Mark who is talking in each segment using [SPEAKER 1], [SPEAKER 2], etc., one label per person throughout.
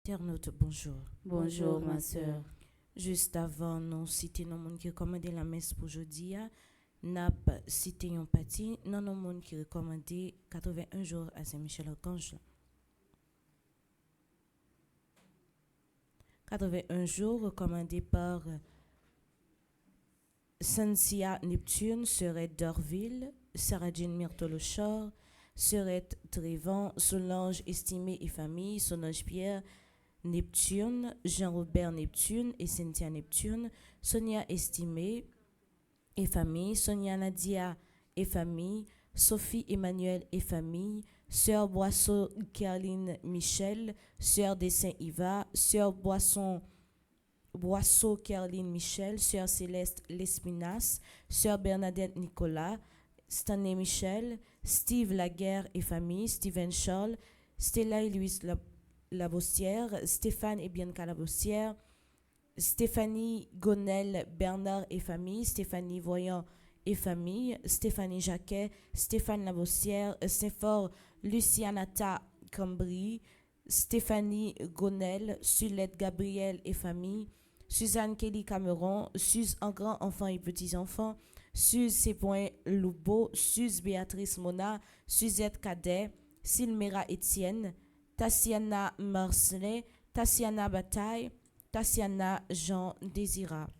[SPEAKER 1] Internaute, bonjour.
[SPEAKER 2] Bonjour, ma sœur.
[SPEAKER 1] Juste avant, nous citer nos monde qui recommandé la messe pour aujourd'hui. N'a pas cité un parti, non nos monde qui recommandé 81 jours à Saint-Michel-Archange. 81 jours recommandés par Cynthia Neptune, Sœurette d'Orville, Sarah Jean Myrtolochor, Sœurette Trévent, Solange Estimée et famille, Solange Pierre Neptune, Jean-Robert Neptune et Cynthia Neptune, Sonia Estimée et famille, Sonia Nadia et famille, Sophie Emmanuel et famille, Sœur Boisseau Caroline Michel, Sœur des Saint-Yva, Sœur Boisseau Caroline Michel, Sœur Céleste Lespinasse, Sœur Bernadette Nicolas, Stanley Michel, Steve Laguerre et famille, Steven Charles, Stella et Louise Labossière, Stéphane et Bianca Labossière, Stéphanie Gonel Bernard et famille, Stéphanie Voyant et famille, Stéphanie Jacquet, Stéphane Labossière, Saint-Fort Lucianata Cambry, Stéphanie Gonel, Sulette Gabriel et famille, Suzanne Kelly Cameron, Suze en grand enfants et petits-enfants, Suze Sépoint Loubeau, Suze Béatrice Mona, Suzette Cadet, Silmera Étienne, Tassiana Marcelin, Tassiana Bataille, Tassiana Jean Désira.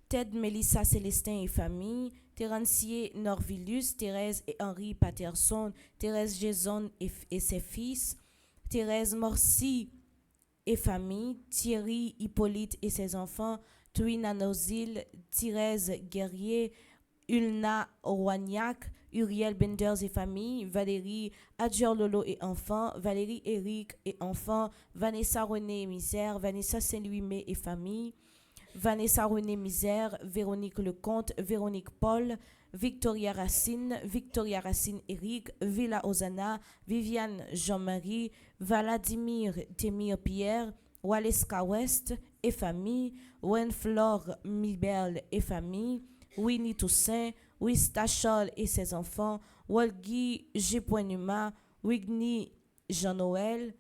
[SPEAKER 1] Ted Mélissa Célestin et famille, Terencier Norvillus, Thérèse et Henri Patterson, Thérèse Jason et ses fils, Thérèse Morcy et famille, Thierry Hippolyte et ses enfants, Twina Nozil, Thérèse Guerrier, Ulna Rouagnac, Uriel Benders et famille, Valérie Adjor Lolo et enfants, Valérie Eric et enfants, Vanessa René Misère, Vanessa Saint-Louis et famille, Vanessa René Misère, Véronique Lecomte, Véronique Paul, Victoria Racine Eric, Villa Ozana, Viviane Jean-Marie, Vladimir Temir Pierre, Waleska West et famille, Wenflore Miberle et famille, Winnie Toussaint, Wista Charles et ses enfants, Wolgi Gepoinuma, Wigny Jean-Noël,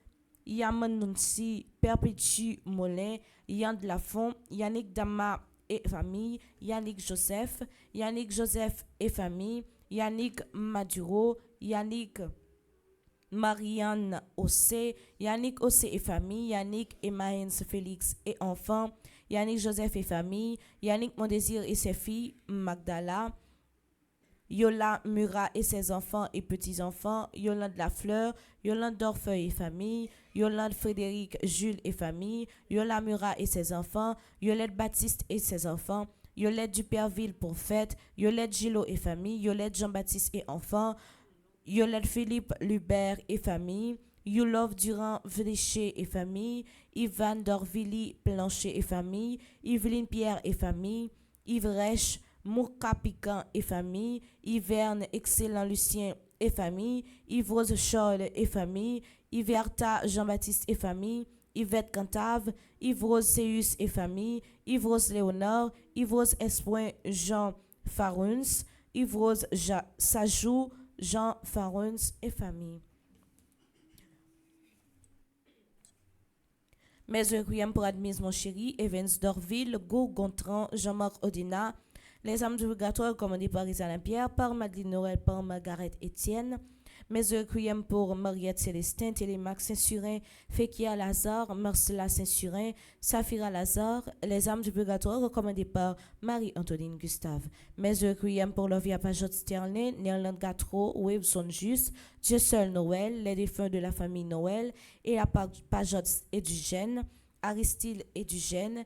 [SPEAKER 1] Yaman Nunsi, Perpétue Molin, Yann de Lafont, Yannick Dama et famille, Yannick Joseph et famille, Yannick Maduro, Yannick Marianne Ossé, Yannick Ossé et famille, Yannick et Maïns Félix et enfants, Yannick Joseph et famille, Yannick Mondésir et ses filles, Magdala, Yola Murat et ses enfants et petits-enfants, Yolande Lafleur, Yolande Dorfeuille et famille, Yolande Frédéric Jules et famille, Yola Murat et ses enfants, Yolette Baptiste et ses enfants, Yolette Duperville pour fête, Yolette Gillot et famille, Yolette Jean-Baptiste et enfants, Yolette Philippe Lubert et famille, Youlov Durand Vléché et famille, Ivan Dorvilly Plancher et famille, Yveline Pierre et famille, Yves Rech Mourka Piquant et famille, Yverne Excellent Lucien et famille, Yves-Rose Charles et famille, Yverta Jean-Baptiste et famille, Yvette Cantave, Yves-Rose Séus et famille, Yves-Rose Léonard, Yves-Rose Espoin Jean Faruns, Yves-Rose Sajou, Jean Faruns et famille. Mes requiem pour Admise mon chéri, Evans Dorville, Go Gontran, Jean-Marc Odina, Les âmes du purgatoire commandées par Isa Pierre, par Madeleine Noël, par Margaret Etienne. Mes requiem pour Mariette Célestin, Télémax Saint-Surin, Fekia Lazare, Marcella Saint-Surin, Safira Lazare. Les âmes du purgatoire recommandées par Marie-Antoline Gustave. Mes requiem pour Lovia Pajot Sterling, Néerland Gatro, Webson Juste, Dieu seul Noël, les défunts de la famille Noël, et la Pajot Edugène, Aristide Edugène,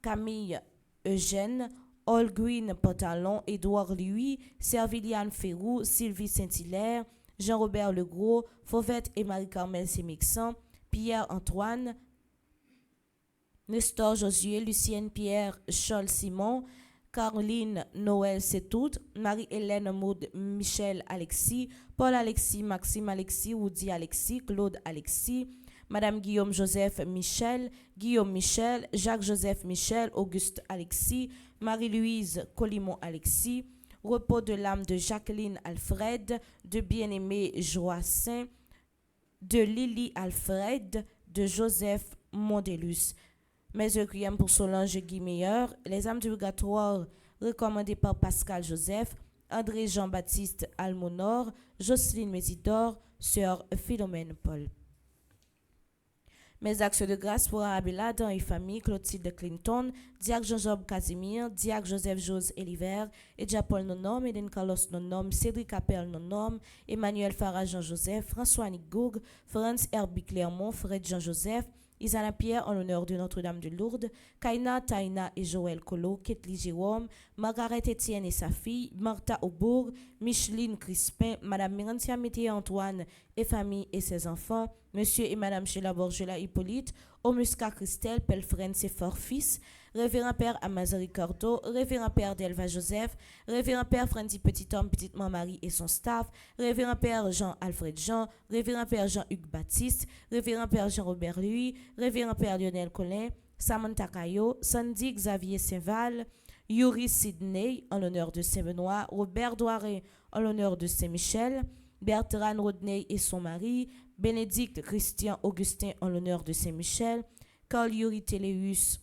[SPEAKER 1] Camille Eugène, Holguin Pantalon, Édouard Louis, Serviliane Ferrou, Sylvie Saint-Hilaire, Jean-Robert Legros, Fauvette et Marie-Carmel Sémixan, Pierre-Antoine, Nestor Josué, Lucienne Pierre, Charles Simon, Caroline Noël Setout, Marie-Hélène Maud Michel Alexis, Paul Alexis, Maxime Alexis, Woody Alexis, Claude Alexis, Madame Guillaume Joseph Michel, Guillaume Michel, Jacques Joseph Michel, Auguste Alexis, Marie-Louise Colimon Alexis, repos de l'âme de Jacqueline Alfred, de bien-aimé Joassin, de Lily Alfred, de Joseph Mondelus. Mes requiem pour Solange Guimeyer, les âmes du purgatoire recommandées par Pascal Joseph, André Jean-Baptiste Almonor, Jocelyne Mésidor, Sœur Philomène Paul. Mes actions de grâce pour Arabella, Adam et famille, Clotilde Clinton, Diacre Jean-Job Casimir, Diacre Joseph Jose Eliver, Edja Paul Nonom, Eden Carlos Nonom, Cédric Appel Nonom, Emmanuel Farah Jean-Joseph, François Nigoug, Franz Herbie Clermont, Fred Jean-Joseph, Isana Pierre en l'honneur de Notre-Dame de Lourdes, Kaina, Taina et Joël Colo, Ketli Jérôme, Margaret Etienne et sa fille, Martha Aubourg, Micheline Crispin, Madame Mirantia Métier Antoine et famille et ses enfants, Monsieur et Madame Sheila Borgela Hippolyte, Omusca Christelle, Pelfren Sefor fils, Révérend Père Amazon Ricardo, Révérend Père Delva Joseph, Révérend Père Frandy Petit-Homme, Petite-Maman Marie et son staff, Révérend Père Jean-Alfred Jean, Révérend Père Jean-Hugues Baptiste, Révérend Père Jean-Robert Louis, Révérend Père Lionel Collin, Samantha Caillot, Sandy Xavier Saint-Val, Yuri Sidney en l'honneur de Saint-Benoît, Robert Douaré en l'honneur de Saint-Michel, Bertrand Rodney et son mari, Bénédicte Christian Augustin en l'honneur de Saint-Michel, Carl Yuri Téléus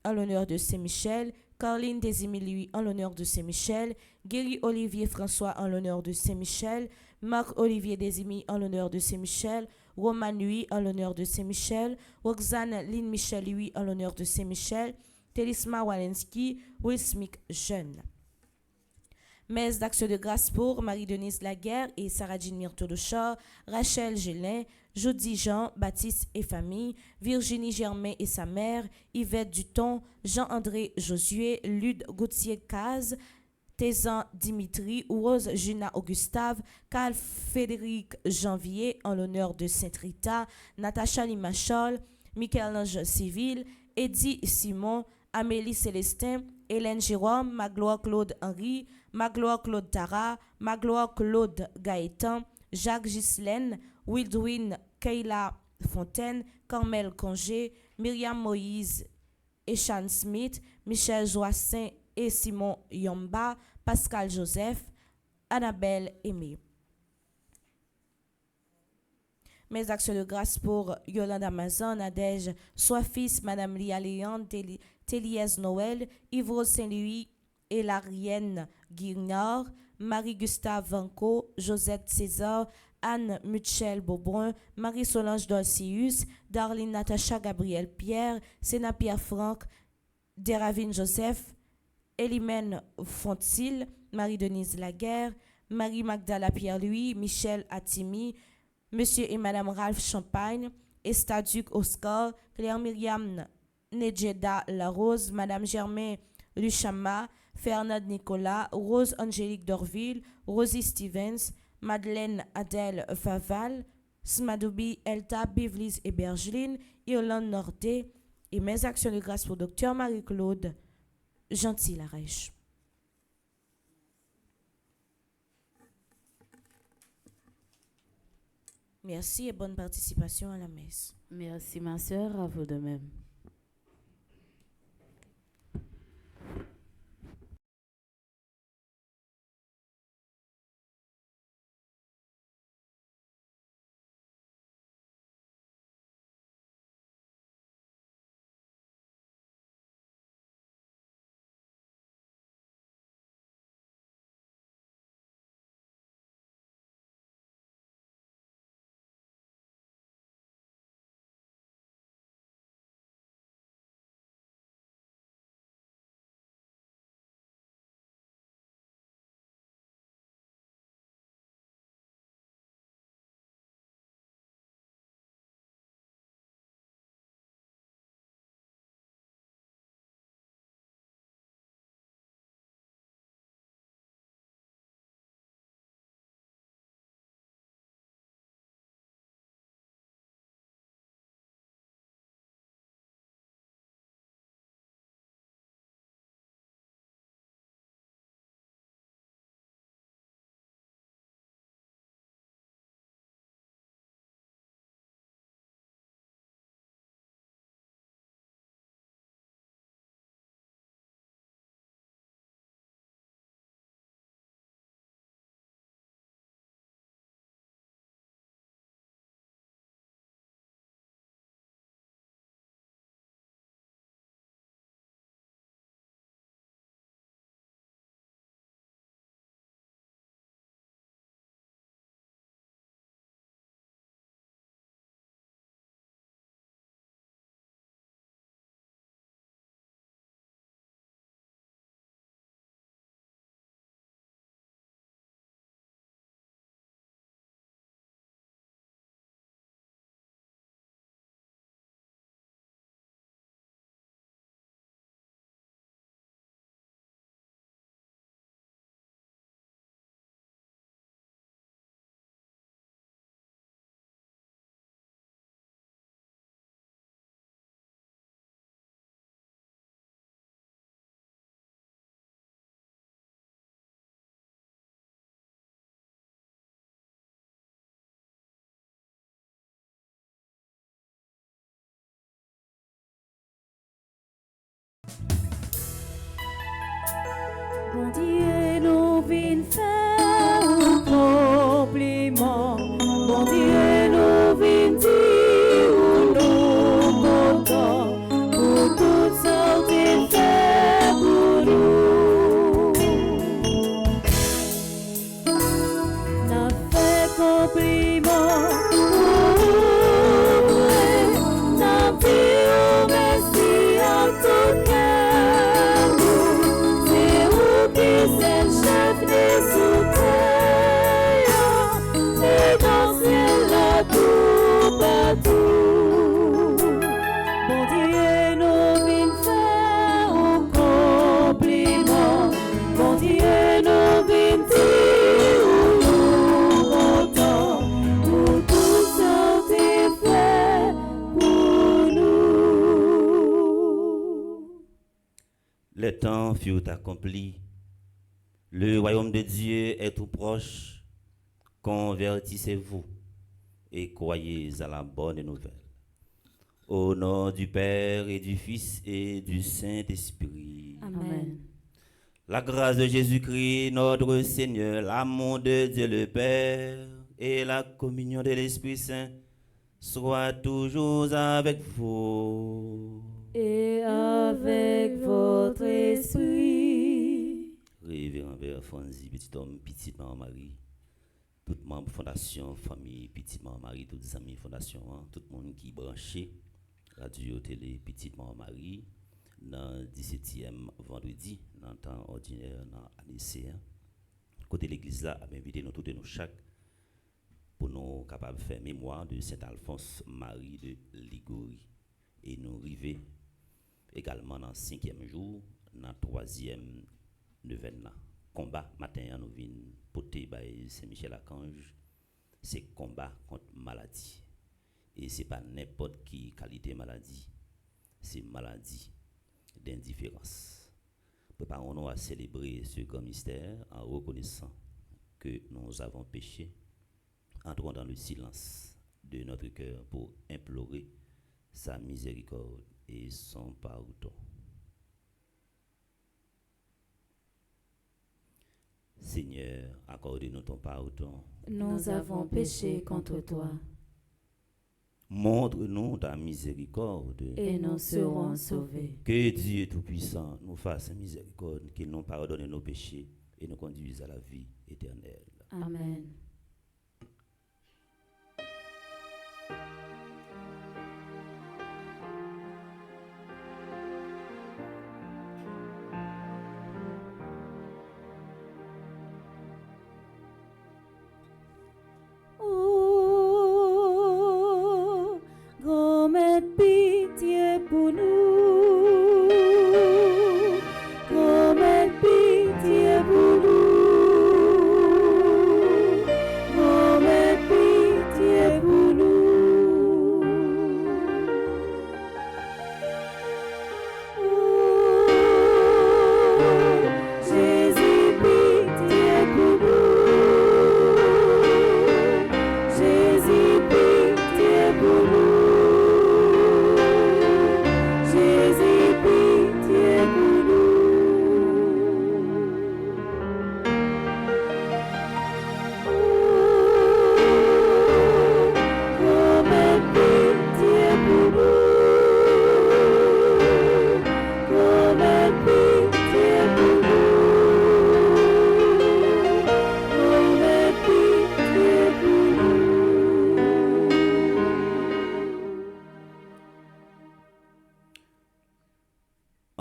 [SPEAKER 1] en l'honneur de Saint-Michel, Caroline Desimilui en l'honneur de Saint-Michel, Guéry Olivier François en l'honneur de Saint-Michel, Marc Olivier Desimi en l'honneur de Saint-Michel, Roman Louis en l'honneur de Saint-Michel, Roxane Lynn Michel Louis en l'honneur de Saint-Michel, Télisma Walensky, Will Smith jeune. Messe d'action de grâce pour Marie-Denise Laguerre et Sarah-Jean Myrthe-Dochard, Rachel Gélin, Jody Jean, Baptiste et famille, Virginie Germain et sa mère, Yvette Duton, Jean-André Josué, Lude Gauthier-Caz, Tézan Dimitri, Rose Gina Augustave, Carl Frédéric Janvier en l'honneur de Sainte-Rita, Natacha Limachol, Michel-Ange Civil, Eddie Simon, Amélie Célestin, Hélène Jérôme, Magloire Claude Henry, Magloire Claude Tara, Magloire Claude Gaëtan, Jacques Ghislaine, Wildwin Kayla Fontaine, Carmel Congé, Myriam Moïse, Echan Smith, Michel Joassin et Simon Yomba, Pascal Joseph, Annabelle Aimé. Mes actions de grâce pour Yolande Amazon, Nadège, Soifis, Madame Lia Léon, Téliès Noël, Yves Saint-Louis et Larienne Guignard, Marie-Gustave Vanco, Josette César, Anne Michel Beaubrun, Marie-Solange Dolcius, Darlene Natacha Gabriel Pierre, Sénat Pierre Franck, Deravine Joseph, Elimène Fontil, Marie-Denise Laguerre, Marie-Magdala Pierre-Louis, Michel Attimi, Monsieur et Madame Ralph Champagne, Estaduc Oscar, Claire Myriam Nedjeda Larose, Madame Germain Luchama, Fernand Nicolas, Rose Angélique Dorville, Rosie Stevens, Madeleine Adèle Faval, Smadoubi Elta, Bivlis et Bergeline, Irlande Nordé, et mes actions de grâce pour Docteur Marie-Claude Gentil Larèche. Merci et bonne participation à la messe.
[SPEAKER 2] Merci ma sœur, à vous de même.
[SPEAKER 3] les temps furent accomplis. Le royaume de Dieu est tout proche. Convertissez-vous et croyez à la bonne nouvelle. Au nom du Père et du Fils et du Saint-Esprit.
[SPEAKER 2] Amen.
[SPEAKER 3] La grâce de Jésus-Christ, notre Seigneur, l'amour de Dieu le Père et la communion de l'Esprit Saint soient toujours avec vous.
[SPEAKER 2] Et avec votre esprit.
[SPEAKER 3] Révérend Père Fonzi, petit homme, petite maman Marie, tout membre fondation, famille, petite maman Marie, tous les amis fondation, tout le monde qui est branché, radio, télé, petite maman Marie, dans le 17e vendredi, dans le temps ordinaire, dans l'année. Côté l'église là, a invité nous tous et nous chaque pour nous capables de faire mémoire de Saint Alphonse Marie de Liguori. Et nous arrivons également dans le 5e jour, dans le 3e neuvaine. Combat matin, nous venons porter par Saint-Michel-Archange. C'est combat contre maladie. Et ce n'est pas n'importe qui qualité maladie, c'est maladie d'indifférence. Préparons-nous à célébrer ce grand mystère en reconnaissant que nous avons péché. Entrons dans le silence de notre cœur pour implorer sa miséricorde et son pardon. Seigneur, accorde-nous ton pardon.
[SPEAKER 2] Nous avons péché contre toi.
[SPEAKER 3] Montre-nous ta miséricorde.
[SPEAKER 2] Et nous serons sauvés.
[SPEAKER 3] Que Dieu Tout-Puissant nous fasse miséricorde, qu'il nous pardonne nos péchés et nous conduise à la vie éternelle.
[SPEAKER 2] Amen.
[SPEAKER 4] Oh, grand pitié pour nous, grand pitié pour nous, grand pitié pour nous. Oh, Jésus, pitié pour nous. Jésus, pitié pour nous. Jésus, pitié pour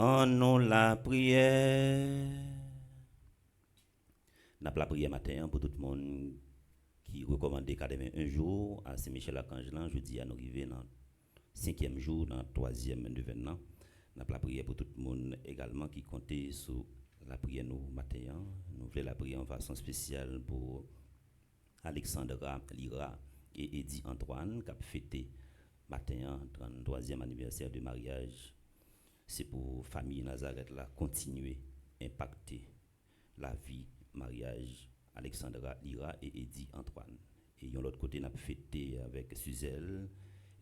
[SPEAKER 3] En nous la prière. Nous avons la prière matin pour tout le monde qui recommande d'académie un jour à Saint-Michel-Archange. Jeudi, à nous arriver dans le 5e jour, dans le 3e événement. Nous avons la prière pour tout le monde également qui comptait sur la prière nous matin. Nous voulons la prière en façon spéciale pour Alexandra Lira et Eddie Antoine qui a fêté matin 33e anniversaire de mariage. C'est pour famille Nazareth là continuer impacter la vie mariage Alexandra Lira et Eddie Antoine. Et de l'autre côté, nous avons fêté avec Suzelle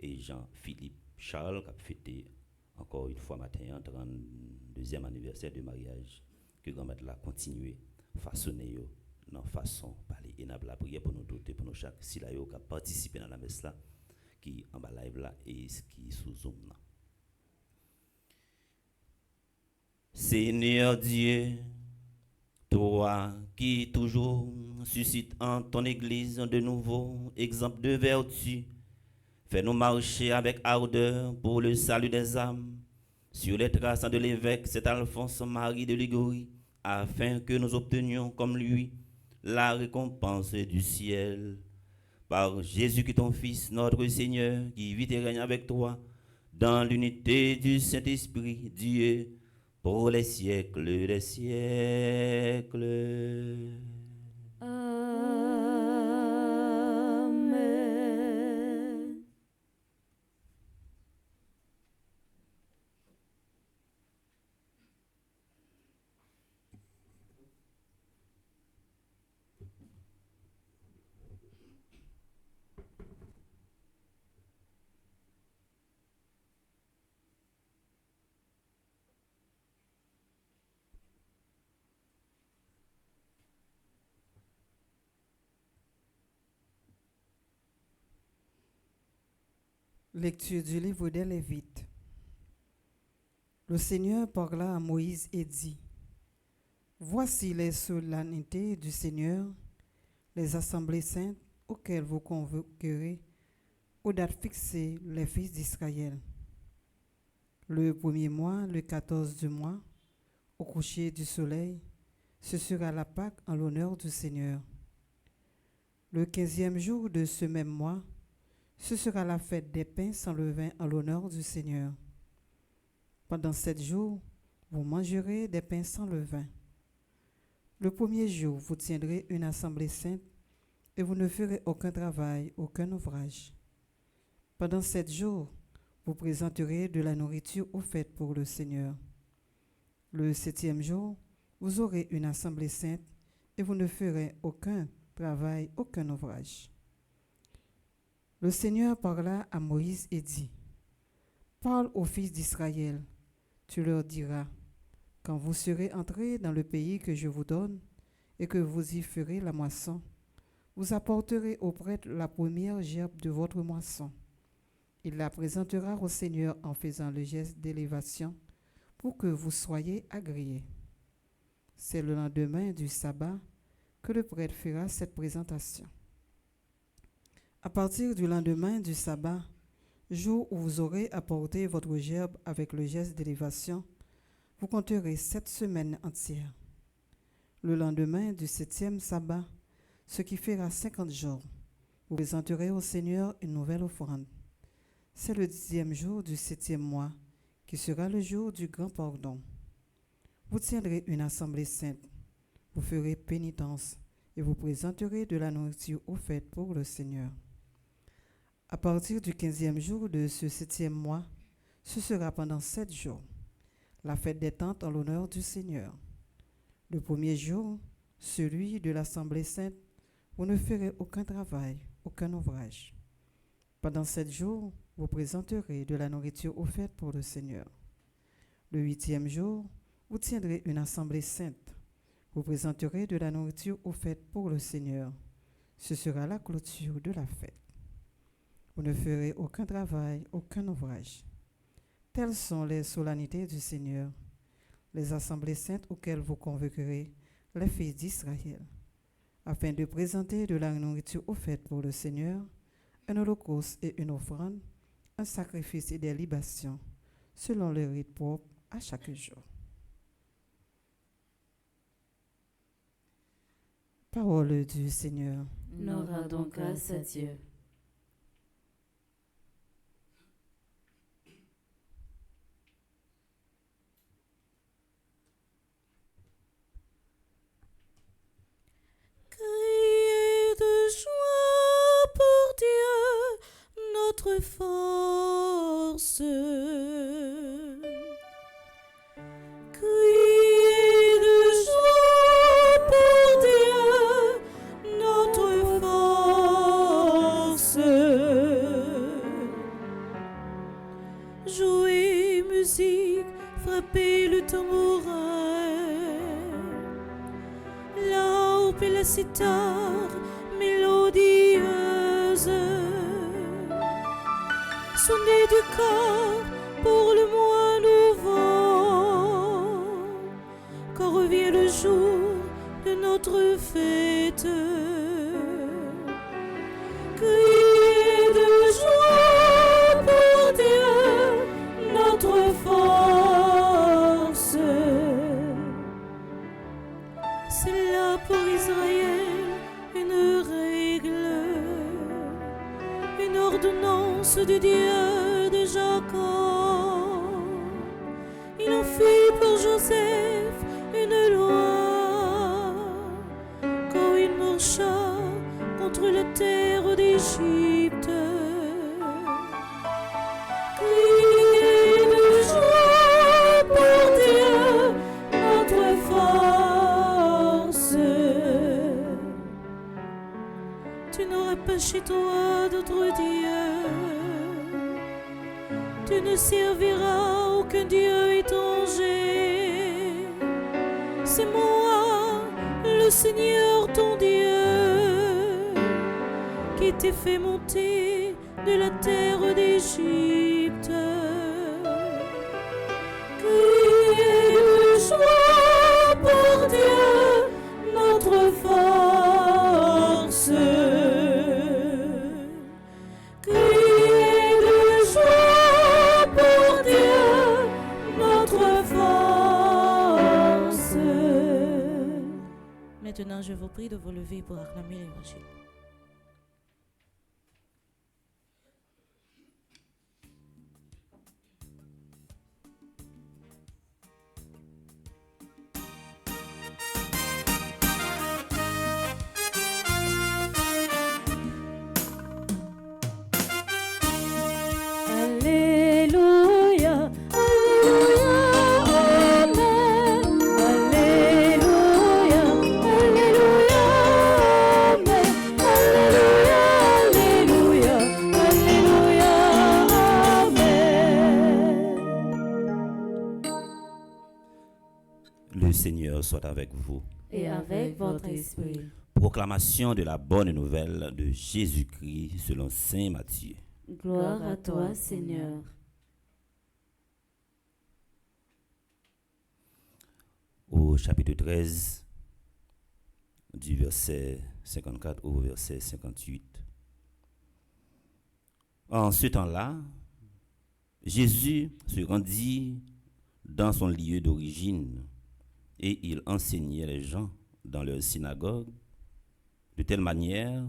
[SPEAKER 3] et Jean-Philippe Charles qui a fêté encore une fois matin 32e anniversaire de mariage. Que grand-mère là continue façonner dans façon parler et n'a la prière pour nous tous pour nous chaque si là yo qui participer dans la messe là qui en bas live là et qui sous Zoom là. Seigneur Dieu, toi qui toujours suscites en ton Église de nouveaux exemples de vertu, fais-nous marcher avec ardeur pour le salut des âmes, sur les traces de l'évêque Saint Alphonse Marie de Liguori, afin que nous obtenions comme lui la récompense du ciel. Par Jésus-Christ ton Fils, notre Seigneur, qui vit et règne avec toi, dans l'unité du Saint-Esprit, Dieu, pour les siècles des siècles.
[SPEAKER 4] Amen.
[SPEAKER 5] Lecture du livre des Lévites. Le Seigneur parla à Moïse et dit: Voici les solennités du Seigneur, les assemblées saintes auxquelles vous convoquerez aux dates fixées les fils d'Israël. Le premier mois, le 14 du mois, au coucher du soleil, ce sera la Pâque en l'honneur du Seigneur. Le 15e jour de ce même mois, ce sera la fête des pains sans levain en l'honneur du Seigneur. Pendant 7 jours, vous mangerez des pains sans levain. Le premier jour, vous tiendrez une assemblée sainte et vous ne ferez aucun travail, aucun ouvrage. Pendant 7 jours, vous présenterez de la nourriture offerte pour le Seigneur. Le 7e jour, vous aurez une assemblée sainte et vous ne ferez aucun travail, aucun ouvrage. Le Seigneur parla à Moïse et dit: Parle aux fils d'Israël, tu leur diras: Quand vous serez entrés dans le pays que je vous donne et que vous y ferez la moisson, vous apporterez au prêtre la première gerbe de votre moisson. Il la présentera au Seigneur en faisant le geste d'élévation pour que vous soyez agréés. C'est le lendemain du sabbat que le prêtre fera cette présentation. À partir du lendemain du sabbat, jour où vous aurez apporté votre gerbe avec le geste d'élévation, vous compterez 7 semaines entières. Le lendemain du 7e sabbat, ce qui fera 50 jours, vous présenterez au Seigneur une nouvelle offrande. C'est le 10e jour du 7e mois, qui sera le jour du grand pardon. Vous tiendrez une assemblée sainte, vous ferez pénitence et vous présenterez de la nourriture offerte pour le Seigneur. À partir du 15e jour de ce 7e mois, ce sera pendant 7 jours, la fête des tentes en l'honneur du Seigneur. Le premier jour, celui de l'assemblée sainte, vous ne ferez aucun travail, aucun ouvrage. Pendant 7 jours, vous présenterez de la nourriture offerte pour le Seigneur. Le 8e jour, vous tiendrez une assemblée sainte. Vous présenterez de la nourriture offerte pour le Seigneur. Ce sera la clôture de la fête. Vous ne ferez aucun travail, aucun ouvrage. Telles sont les solennités du Seigneur, les assemblées saintes auxquelles vous convoquerez les fils d'Israël, afin de présenter de la nourriture offerte pour le Seigneur, un holocauste et une offrande, un sacrifice et des libations, selon le rite propre à chaque jour. Parole du Seigneur.
[SPEAKER 2] Nous rendons grâce à Dieu.
[SPEAKER 1] Criez de joie pour Dieu, notre force. Criez de joie pour Dieu, notre force. Jouez musique, frappez le tambourin, l'harpe et la cithare mélodieuse. Sonnez du corps pour le mois nouveau, quand revient le jour de notre fête. Criez de joie pour Dieu, notre force. C'est là pour Israël une règle, une ordonnance du Dieu de Jacob. Il en fit pour Joseph une loi, quand il marcha contre la terre d'Égypte. Criez de joie pour Dieu, notre force. Tu n'auras pas chez toi d'autre Dieu. Tu ne serviras aucun Dieu étranger. C'est moi, le Seigneur ton Dieu, qui t'ai fait monter de la terre d'Égypte. Criez de joie pour Dieu, notre force. Criez de joie pour Dieu, notre force. Maintenant, je vous prie de vous lever pour acclamer l'Évangile.
[SPEAKER 4] Alléluia, Alléluia, Amen. Alléluia, Alléluia, Amen. Alléluia, Alléluia, Alléluia, Amen.
[SPEAKER 3] Le Seigneur soit avec vous.
[SPEAKER 2] Et avec votre esprit.
[SPEAKER 3] Proclamation de la bonne nouvelle de Jésus-Christ selon Saint Matthieu.
[SPEAKER 2] Gloire à toi, Seigneur.
[SPEAKER 3] Au chapitre 13, du verset 54 au verset 58. En ce temps-là, Jésus se rendit dans son lieu d'origine et il enseignait les gens dans leur synagogue de telle manière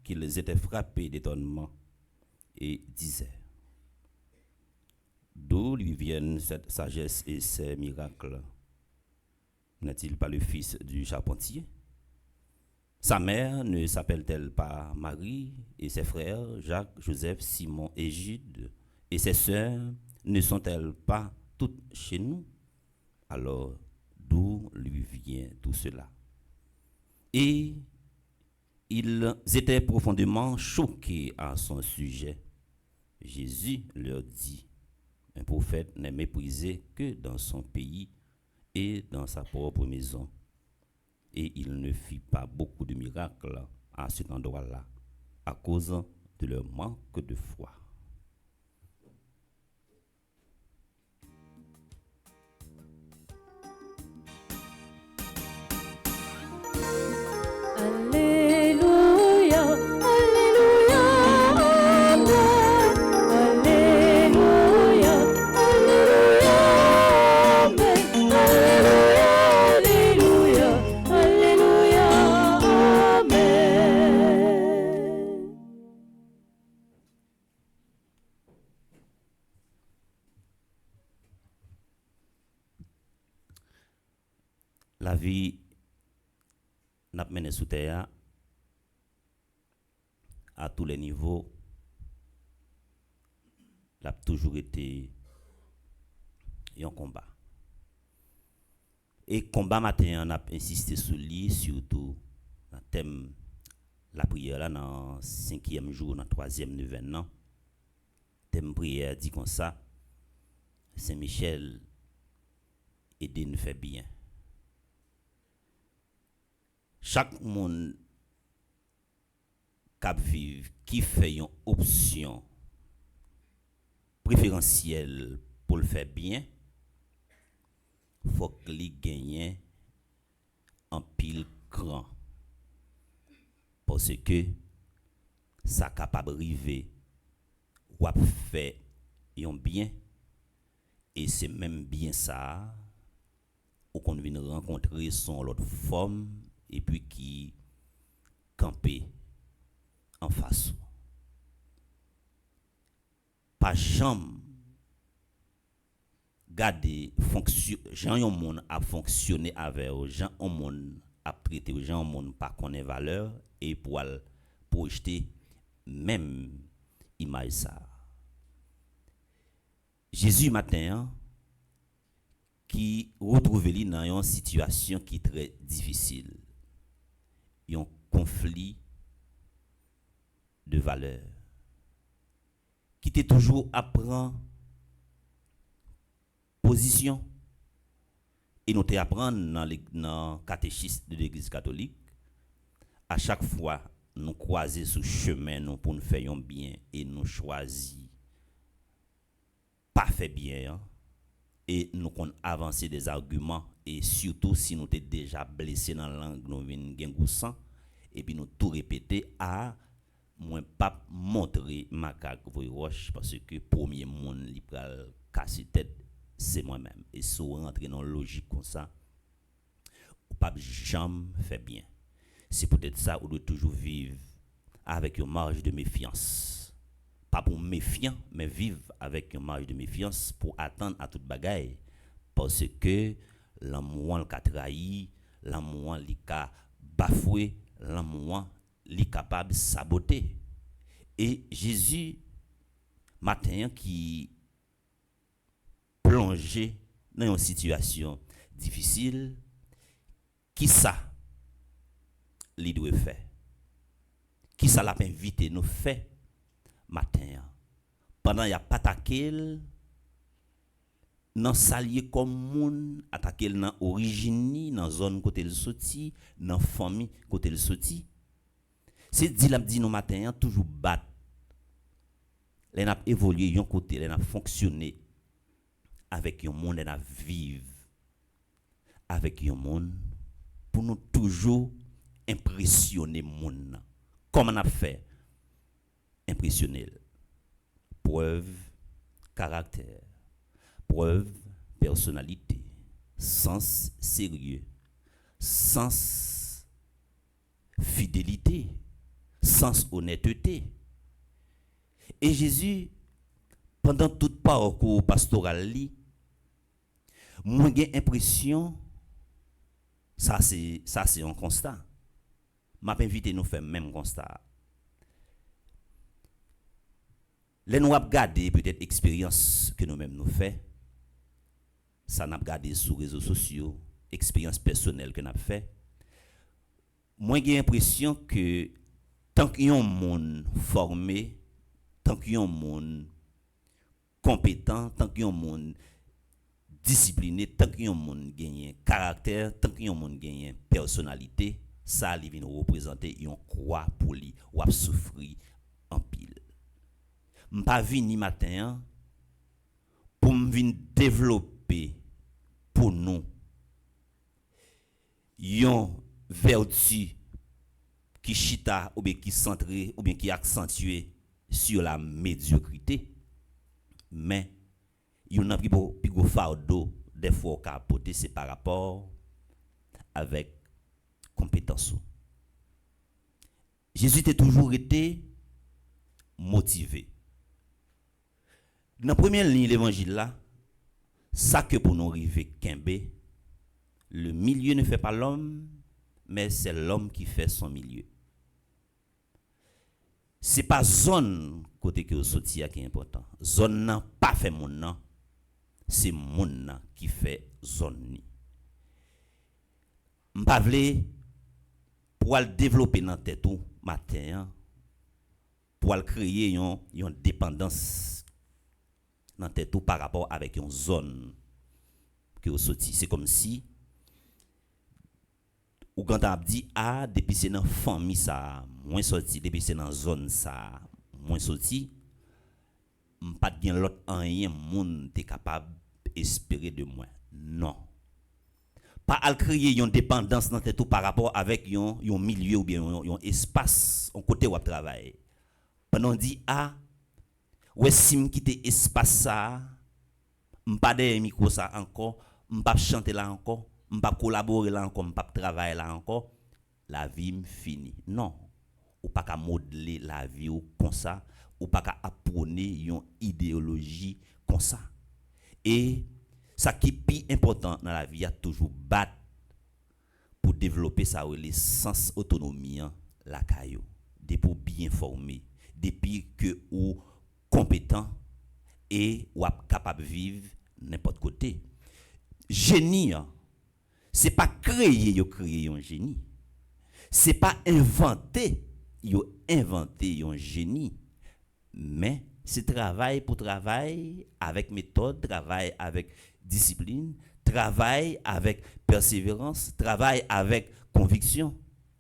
[SPEAKER 3] qu'ils étaient frappés d'étonnement et disaient: d'où lui viennent cette sagesse et ces miracles? N'est-il pas le fils du charpentier? Sa mère ne s'appelle-t-elle pas Marie, et ses frères Jacques, Joseph, Simon et Jude, et ses sœurs ne sont-elles pas toutes chez nous? Alors, d'où lui vient tout cela? Et ils étaient profondément choqués à son sujet. Jésus leur dit: un prophète n'est méprisé que dans son pays et dans sa propre maison. Et il ne fit pas beaucoup de miracles à cet endroit-là, à cause de leur manque de foi.
[SPEAKER 4] Alléluia, Alléluia, Amen. Alléluia, Alléluia, Amen. Alléluia, Alléluia, Amen.
[SPEAKER 3] La vie n'a mené sous terre à tous les niveaux. L'a toujours été un combat. Et combat matin, on a insisté sur lui, surtout dans le thème la prière là dans le 5e jour, dans le 3e neuvaine. Le thème prière dit comme ça: Saint-Michel, aidez-nous faire bien. Chaque monde qui fait une option préférentielle pour le faire bien, faut qu'il gagne en pile grand. Parce que ça capable arriver ou à faire un bien, et c'est même bien ça ou qu'on vient rencontrer son l'autre forme et puis qui camper en face. Pas jamais garder gens un monde a fonctionné avec gens un monde a traité gens un monde pas connaît valeur et pour projeter même image ça. Jésus matin qui retrouve lui dans une situation qui est très difficile. Un conflit de valeurs qui était toujours à prendre position et nous t'apprendre dans le catéchisme de l'Église catholique à chaque fois nous croiser sur chemin nous pour nous faire un bien et nous choisir pas fait bien hein, et nous qu'on avancer des arguments et surtout si nous t'es déjà blessé dans la langue nous vinn gen gousan et puis nous tout répéter à moi pas montrer ma cague roche parce que premier monde li pral casser tête c'est moi-même et si vous rentrez dans logique comme ça ou pas jamais fait bien. C'est peut-être ça où doit toujours vivre avec une marge de méfiance. Pas pour méfiant, mais vivre avec une marge de méfiance pour attendre à toute bagaille. Parce que l'amour le trahi, l'amour li ka bafoué, l'amour li capable de saboter. Et Jésus, matin, qui plongé dans une situation difficile, qui ça? Li doit faire. Qui ça l'a invité nous fait matin pendant y a pas attaqué nan salier comme moun attaquer nan origine nan zone côté le sorti nan famille côté le sorti c'est dit l'a dit nous matin toujours battre les n'a évolué yon côté les n'a fonctionné avec un monde n'a vivre avec un monde pour nous toujours impressionner moun. Comment on a fait? Impressionner. Preuve, caractère. Preuve, personnalité. Sens sérieux. Sens fidélité. Sens honnêteté. Et Jésus, pendant tout parcours pastoral, moi j'ai l'impression, ça c'est un constat. M'a invité nous faire même constat. Les nous regarder peut-être expérience que nous-mêmes nous fait. Ça n'a regardé sur les réseaux sociaux, expérience personnelle que n'a fait. Moi j'ai l'impression que tant qu'il y a un monde formé, tant qu'il y a un monde compétent, tant qu'il y a un monde discipliné, tant qu'il y a un monde gagne caractère, tant qu'il y a un monde gagne personnalité, ça li vient représenter une croix pour lui ou a souffrir en pile. M'pa vini matin pour m'vin développer pour nous une vertu qui chita ou bien qui centré ou bien qui accentué sur la médiocrité, mais yon a plus gros fardeau des fois qu'a porter c'est par rapport avec compétence. Jésus a toujours été motivé. Dans la première ligne de l'évangile là, ça que pour nous arriver Kembe, le milieu ne fait pas l'homme, mais c'est l'homme qui fait son milieu. C'est pas zone côté que vous sorti qui est important. Zone n'a pas fait mon nom, c'est mon nom qui fait zone ni. M'pa vle pour le développer dans tête tout matin pour le créer une dépendance dans tête tout par rapport avec une zone que vous sorti. C'est comme si ou quand on dit ah depuis c'est dans famille ça moins sorti depuis c'est dans zone ça moins sorti pas de l'autre rien monde est capable espérer de moi non pas à créer une dépendance dans tout par rapport avec un milieu ou bien un espace en côté où on travaille pendant dit ah ouais si me quitter espace ça m'pas derrière micro ça encore m'pas chanter là encore m'pas collaborer là encore m'pas travailler là encore la vie me fini non ou pas qu'à modeler la vie ou comme ça ou pas qu'à apprendre une idéologie comme ça et ça qui est plus important dans la vie a toujours battre pour développer ça les sens autonomie la caillou depuis bien formé depuis que ou compétent et ou capable vivre n'importe côté génie c'est pas créer un génie c'est pas inventer un génie mais c'est travail pour travail avec méthode travail avec discipline travail avec persévérance travail avec conviction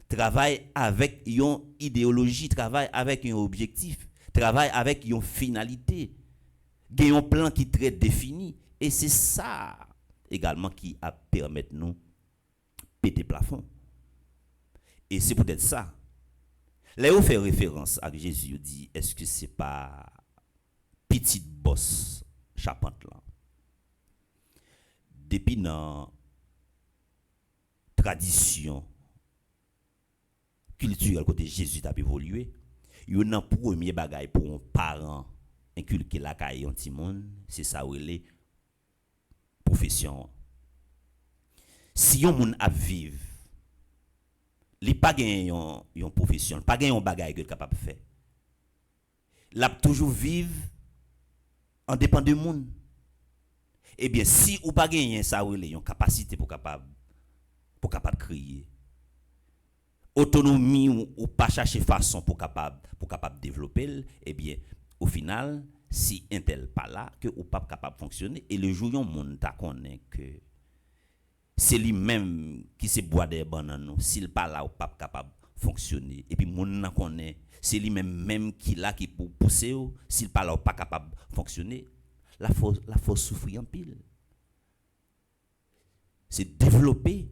[SPEAKER 3] travaille avec une idéologie, travaille avec un objectif, travaille avec une finalité, il y a un plan qui est très défini. Et c'est ça également qui a permis de nous péter plafond. Et c'est peut-être ça. Là, on fait référence à Jésus, il dit, est-ce que c'est pas petite bosse charpente là? Depuis dans tradition culturelle côté Jésus a évolué, il y a un premier bagage pour un parent inculquer la caille en petit monde, c'est ça où les profession. Si on moun a vivre, li pas gagné une profession, pas gagné un bagage que capable faire. L'a toujours vivre en dépend de monde. Eh bien si ou pas gagné ça ou une capacité pour capable créer autonomie ou pas chercher façon pour capable développer, eh bien au final si un tel pas là que ou pas capable fonctionner et le jour yon monde ta connaît que c'est lui-même qui se boit des bananes s'il pas là ou pas capable fonctionner et puis monde nan connaît c'est lui-même qui là qui pour pousser s'il pas là ou pas capable fonctionner la faut souffrir en pile. C'est développer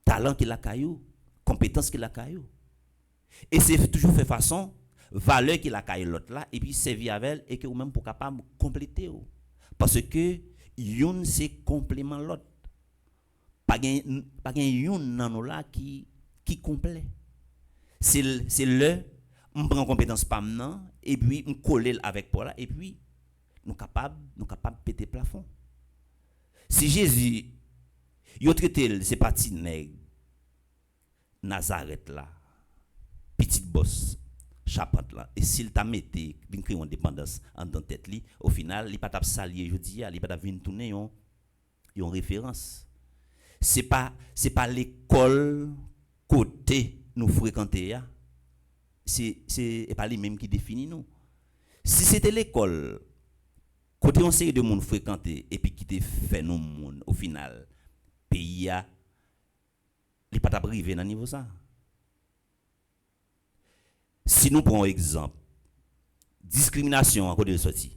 [SPEAKER 3] talent qu'il a caillou, compétence qu'il a caillou. Et c'est toujours fait façon valeur qu'il a caillou l'autre là et puis servir avec elle et que ou même pour capable compléter parce que une c'est complément l'autre. Pas gain une nan nous là qui complet. C'est le on prend compétence pas maintenant et puis on coller avec Paul et puis nous capable péter plafond. Si Jésus yo traité c'est parti nèg Nazareth là petite bosse charpente là et s'il t'a metté vinn créer une dépendance en dans tête li au final il pas t'a salier jodi il pas t'a vinn tourner yon référence. C'est pas l'école côté nous fréquenter ya c'est pas lui même qui définit nous. Si c'était l'école côté on série de monde fréquenter et puis qui te fait nous monde au final pays a il pas arrivé dans niveau ça. Si nous prenons exemple discrimination à côté de sortie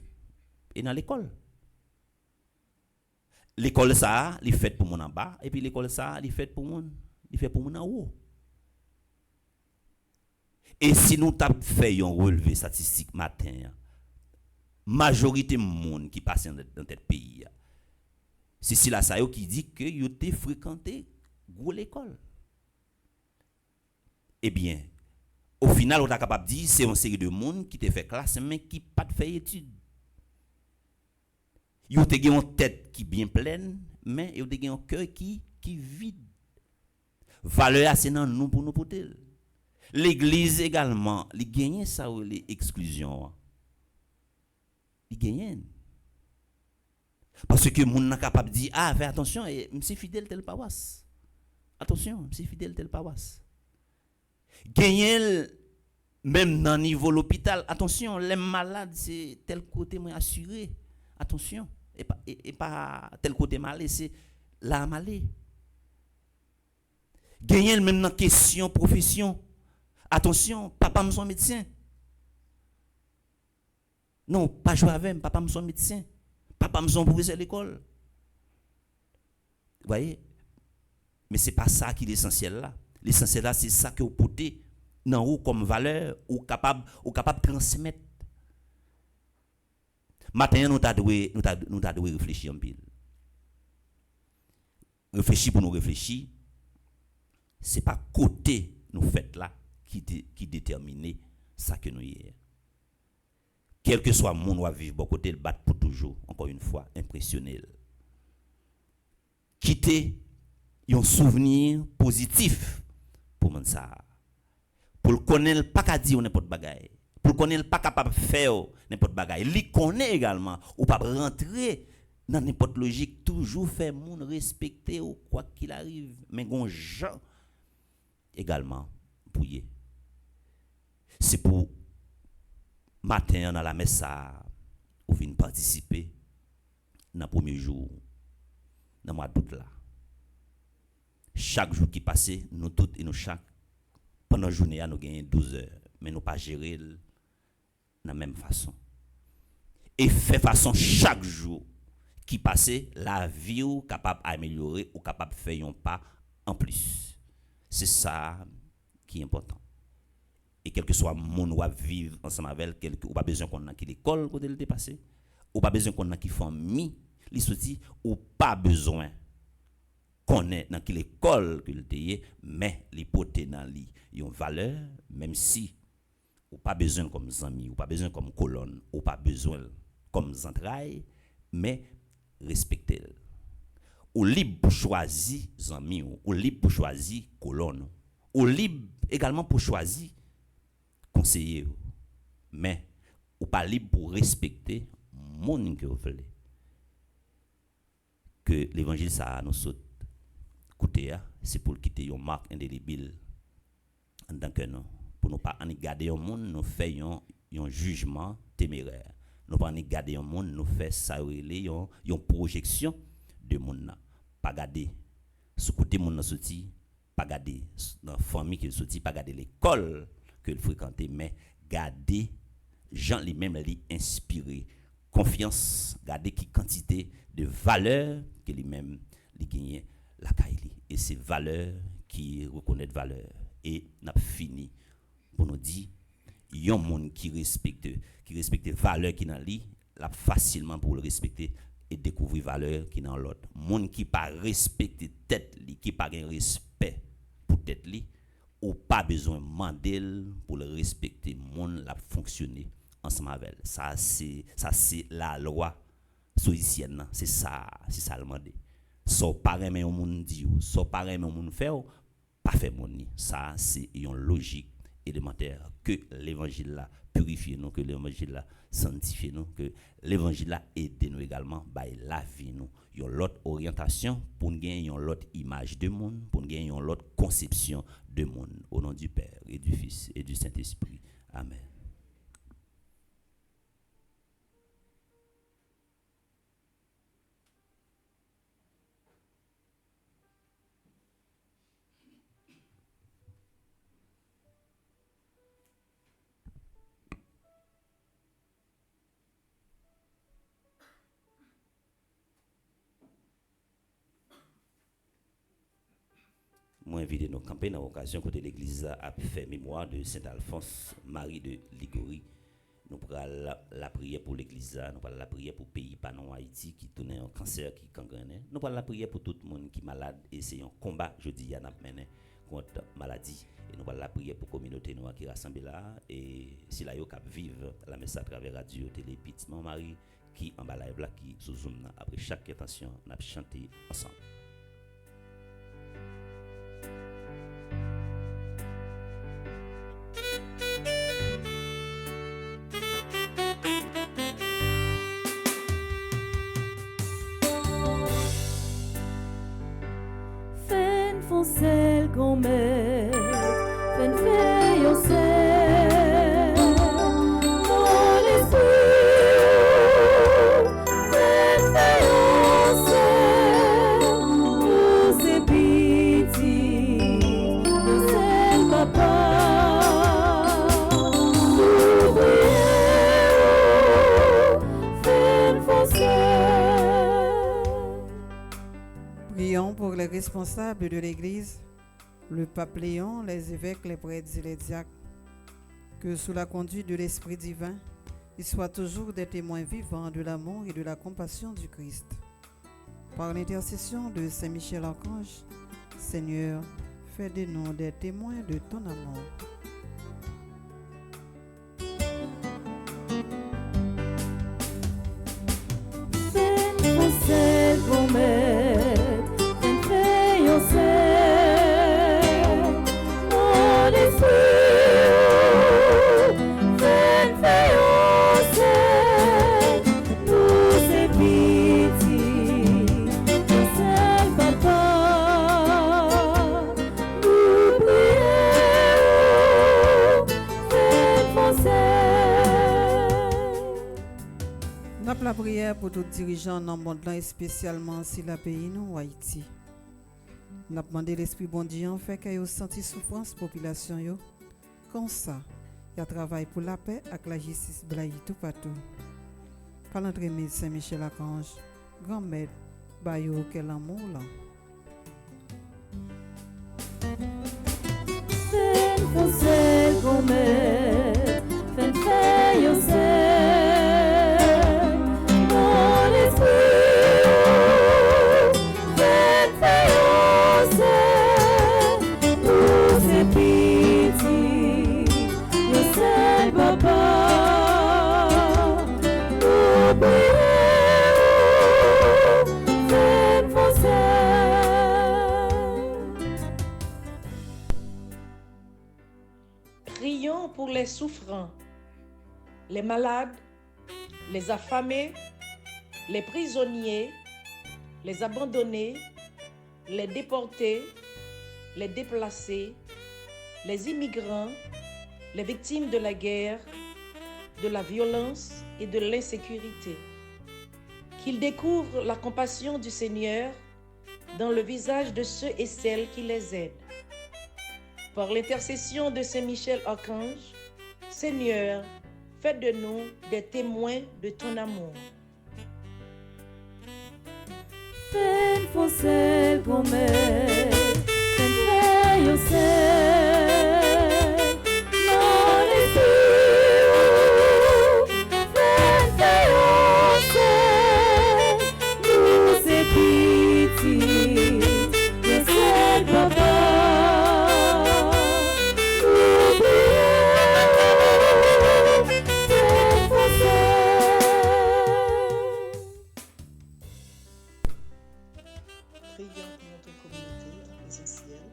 [SPEAKER 3] et dans l'école ça il fait pour mon en bas et puis l'école ça il fait pour mon en haut. Et si nous t'a fait un relevé statistique matin majorité monde qui passe dans tel pays c'est là ça qui dit que yo te fréquenté gros l'école. Eh bien au final on est capable de dire c'est une série de monde qui te fait classe mais qui pas fait étude. Yo te gen une tête qui bien pleine mais yo te gen un cœur qui vide. Valeur c'est dans nous pour nous porter. L'église également, li gagne ça ou les exclusions. Li gagne. Parce que moun n'a capable de dire ah fais attention et m'si fidèle tel paroisse. Attention, m'si fidèle tel paroisse. Gagne même dans niveau l'hôpital, attention, les malades c'est tel côté moi assuré. Attention, et pas tel côté malé, c'est là malé. Gagne même dans question profession. Attention, papa me son médecin. Non, pas jouer avec, papa me son médecin. Papa me son professeur à l'école. Vous voyez? Mais c'est pas ça qui est l'essentiel là. L'essentiel là, c'est ça que vous portez dans vous comme valeur ou capable de transmettre. Maintenant, nous devons réfléchir un peu. Réfléchir pour nous réfléchir. C'est pas côté nous fait là qui détermine ça que nous y est. Quel que soit le monde où vivre, bon côté, le battre pour toujours, encore une fois, impressionner. Quitter un souvenir positif pour mon ça. Pour le connaître, pas qu'à dire n'importe bagaille. Pour le connaître, pas capable de faire n'importe bagaille. Il connaît également, ou pas rentrer dans n'importe logique, toujours faire moun respecter ou quoi qu'il arrive. Mais gon gens également bouillé. C'est pour matin dans la messe ça ou venir participer dans le premier jour dans mois d'août là. Chaque jour qui passe, nous tous et nous chaque pendant la journée, nous gagnons 12 heures, mais nous pas gérer de la même façon. Et fait façon chaque jour qui passe, la vie ou capable d'améliorer ou capable de faire un pas en plus. C'est ça qui est important. Et quel que soit mon ou vivre ensemble avec elle, ou pas besoin qu'on a qui l'école pour le dépasser, ou pas besoin qu'on a qui famille, li sorti, ou pas besoin qu'on est dans l'école que le téye, mais les potes dans li yon valeur, même si ou pas besoin comme amis, ou pas besoin comme colonne, ou pas besoin comme entrailles, mais respecter. Ou libre pour choisir amis, ou libre pour choisir colonne, ou libre également pour choisir conseiller, mais ou pas libre pour respecter monde que vous voulez. Que l'évangile ça nous saute côté, c'est pour quitter une marque indélébile en tant que nous, pour ne pas garder un monde, nous faisons un jugement téméraire. Nous pas garder un monde, nous faisons ça une projection de monde. Pas garder ce côté monde sorti, pas garder dans la famille qu'il sorti, pas garder l'école qu'il fréquentait, mais garder gens lui-même li inspiré, confiance, garder qui quantité de valeur que lui-même li gagne la kaili, et c'est valeur qui reconnaît valeur. Et n'a fini pour nous dire yon monde qui respecte valeur qui dans li, la facilement pour le respecter et découvrir valeur qui dans l'autre. Monde qui pas respecter tête li, qui pas gain respect pour tête li, ou pas besoin mandel pour le respecter, monde la fonctionner ensemble avec. Ça c'est la loi soïcienne, c'est ça le mandé. So pareil mais on monde dit, so pareil mais on monde fait, pas fait monde. Ça c'est une logique élémentaire que l'évangile là purifie nous, que l'évangile là sanctifie nous, que l'évangile là aide nous également by la vie nous. Yon l'autre orientation pour gagner yon l'autre image de monde, pour gagner yon l'autre conception de monde, au nom du Père et du Fils et du Saint-Esprit. Amen. Moi invité nous camper dans l'occasion côté l'église a fait mémoire de Saint Alphonse Marie de Ligorie. Nous prenons la prière pour l'église, nous prenons la prière pour le pays panon Haïti qui tourne un cancer qui gangrène. Nous prenons la prière pour tout le monde qui est malade et c'est un combat jeudi y a mené contre maladie, et nous prenons la prière pour la communauté noire qui rassemble là, et si la yo cap vivre la messe à travers radio télé Petit Marie qui en bas live là qui sous zoom après chaque intention n'a chanté ensemble.
[SPEAKER 4] Celle qu'on met, fait fait au ciel, dans l'esprit, fait fait au ciel, tous ces petits, de celle papa, tout fait au ciel.
[SPEAKER 5] Prions pour les responsables de l'Église, le pape Léon, les évêques, les prêtres et les diacres, que sous la conduite de l'Esprit divin, ils soient toujours des témoins vivants de l'amour et de la compassion du Christ. Par l'intercession de Saint Michel Archange, Seigneur, fais de nous des témoins de ton amour.
[SPEAKER 4] Fais pour mettre, fais au ciel, dans l'esprit, fais au ciel, tous ces petits, de celle papa, nous prions, fais au ciel.
[SPEAKER 5] Nous la prière pour tous les dirigeants dans le monde là, et spécialement si la pays nous Haïti. N'a demandé l'esprit bon Dieu en fait que yo senti souffrance population yo. Comme ça, y a travail pour la paix avec la justice blaye tout partout. Par l'entremise Saint-Michel Archange, grand maître, ba yo quel amour là.
[SPEAKER 4] Fen fonse gomet, fen fey yo se, mon esprit, fen fey yo se, nous se piti, yo se papa, nous prions, fen fonse.
[SPEAKER 6] Prions pour les souffrants, les malades, les affamés, les prisonniers, les abandonnés, les déportés, les déplacés, les immigrants, les victimes de la guerre, de la violence et de l'insécurité. Qu'ils découvrent la compassion du Seigneur dans le visage de ceux et celles qui les aident. Par l'intercession de Saint-Michel Archange, Seigneur, fais de nous des témoins de ton amour.
[SPEAKER 4] Fen fonse gomet, fen fey yo se, mon esprit, fen fey yo se, nous se piti, yo se papa, nous prions, fen fonse.
[SPEAKER 7] Prions pour notre communauté en présentiel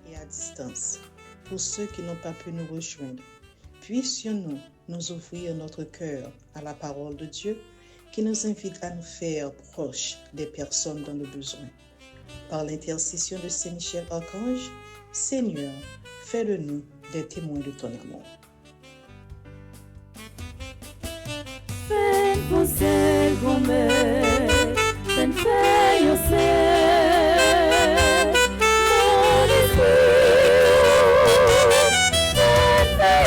[SPEAKER 7] et à distance. Pour ceux qui n'ont pas pu nous rejoindre, puissions-nous nous ouvrir notre cœur à la parole de Dieu qui nous invite à nous faire proches des personnes dans le besoin. Par l'intercession de Saint-Michel Archange, Seigneur, fais de nous des témoins de ton amour.
[SPEAKER 4] Fen fonse gomet, fen fey yo se, mon esprit, fen fey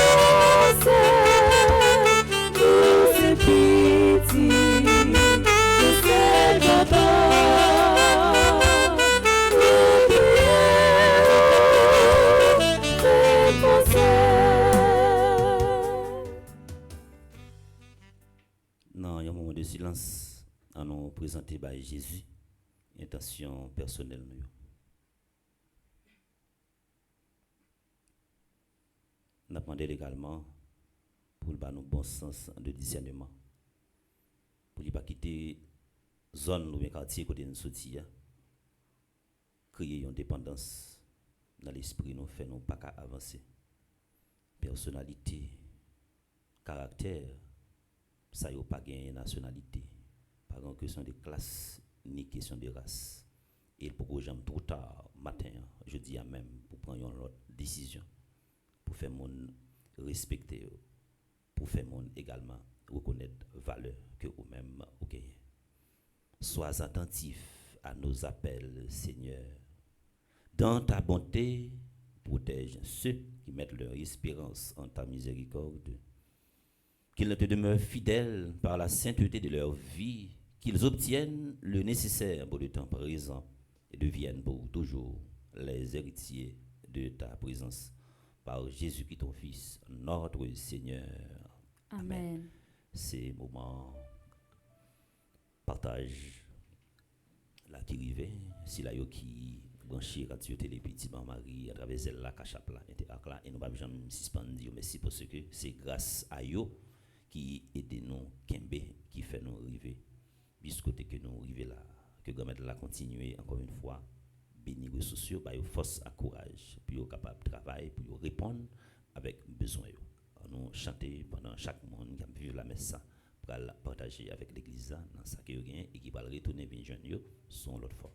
[SPEAKER 4] yo se, nous se piti, yo se papa, nous prions, fen fonse.
[SPEAKER 3] Dans un moment de silence, à nous présenter par Jésus, intention personnelle. Nous. Nous demandons également pour le nous bon sens de discernement, pour ne pas quitter zone ou bien quartier côté nous sortir, créer une dépendance dans l'esprit, nous fait nous pas qu'à avancer. Personnalité, caractère, ça y a pas gagné nationalité, pas en question de classe ni question de race. Et pour que j'aime trop tard matin, je dis à même pour prendre une autre décision, pour faire mon respecter, pour faire mon également reconnaître valeur que vous-même vous gagnez. Sois attentif à nos appels, Seigneur. Dans ta bonté, protège ceux qui mettent leur espérance en ta miséricorde. Qu'ils te demeurent fidèles par la sainteté de leur vie, qu'ils obtiennent le nécessaire pour le temps présent et deviennent pour toujours les héritiers de ta présence. Par Jésus-Christ, ton Fils, notre Seigneur.
[SPEAKER 2] Amen.
[SPEAKER 3] Ces moments partage là qui arrivait, si là qui branché radio télé petit Marie à travers elle la cachap là et nous pas jamais suspendre dire merci parce que c'est grâce à eux qui aide nous Kembe qui fait nous arriver jusqu'au côté que nous arriver là que grand la continuer encore une fois bénir les sociaux ba force à courage puis capable de travailler pour répondre avec besoin nous chanter pendant chaque monde qui a vivre la messe ça pour partager avec l'église dans ça que rien et qui va retourner venir joindre son l'autre fois.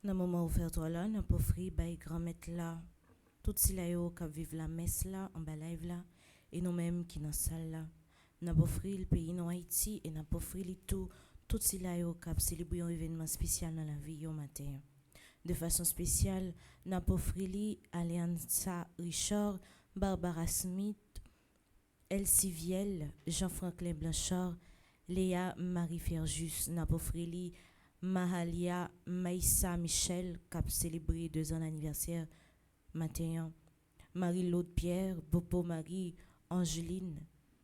[SPEAKER 1] Dans le moment offert toi là, n'a pas offri bay grand-mère là, tout si là yo qui vivent la messe là, en bas live là, et nous-mêmes qui dans salle là, n'a pas offri le pays non Haïti et n'a pas offri le tout si là yo qui célébrer un événement spécial dans la vie yo matin. De façon spéciale, n'a pas offri li Alianza Richard, Barbara Smith, Elsie Viel, Jean-Franklin Blanchard, Léa Marie Ferjus, n'a pas offri li Mahalia Maïssa Michel, qui a célébré 2 ans d'anniversaire matin. Marie-Laude Pierre, Bopo Marie, Angeline,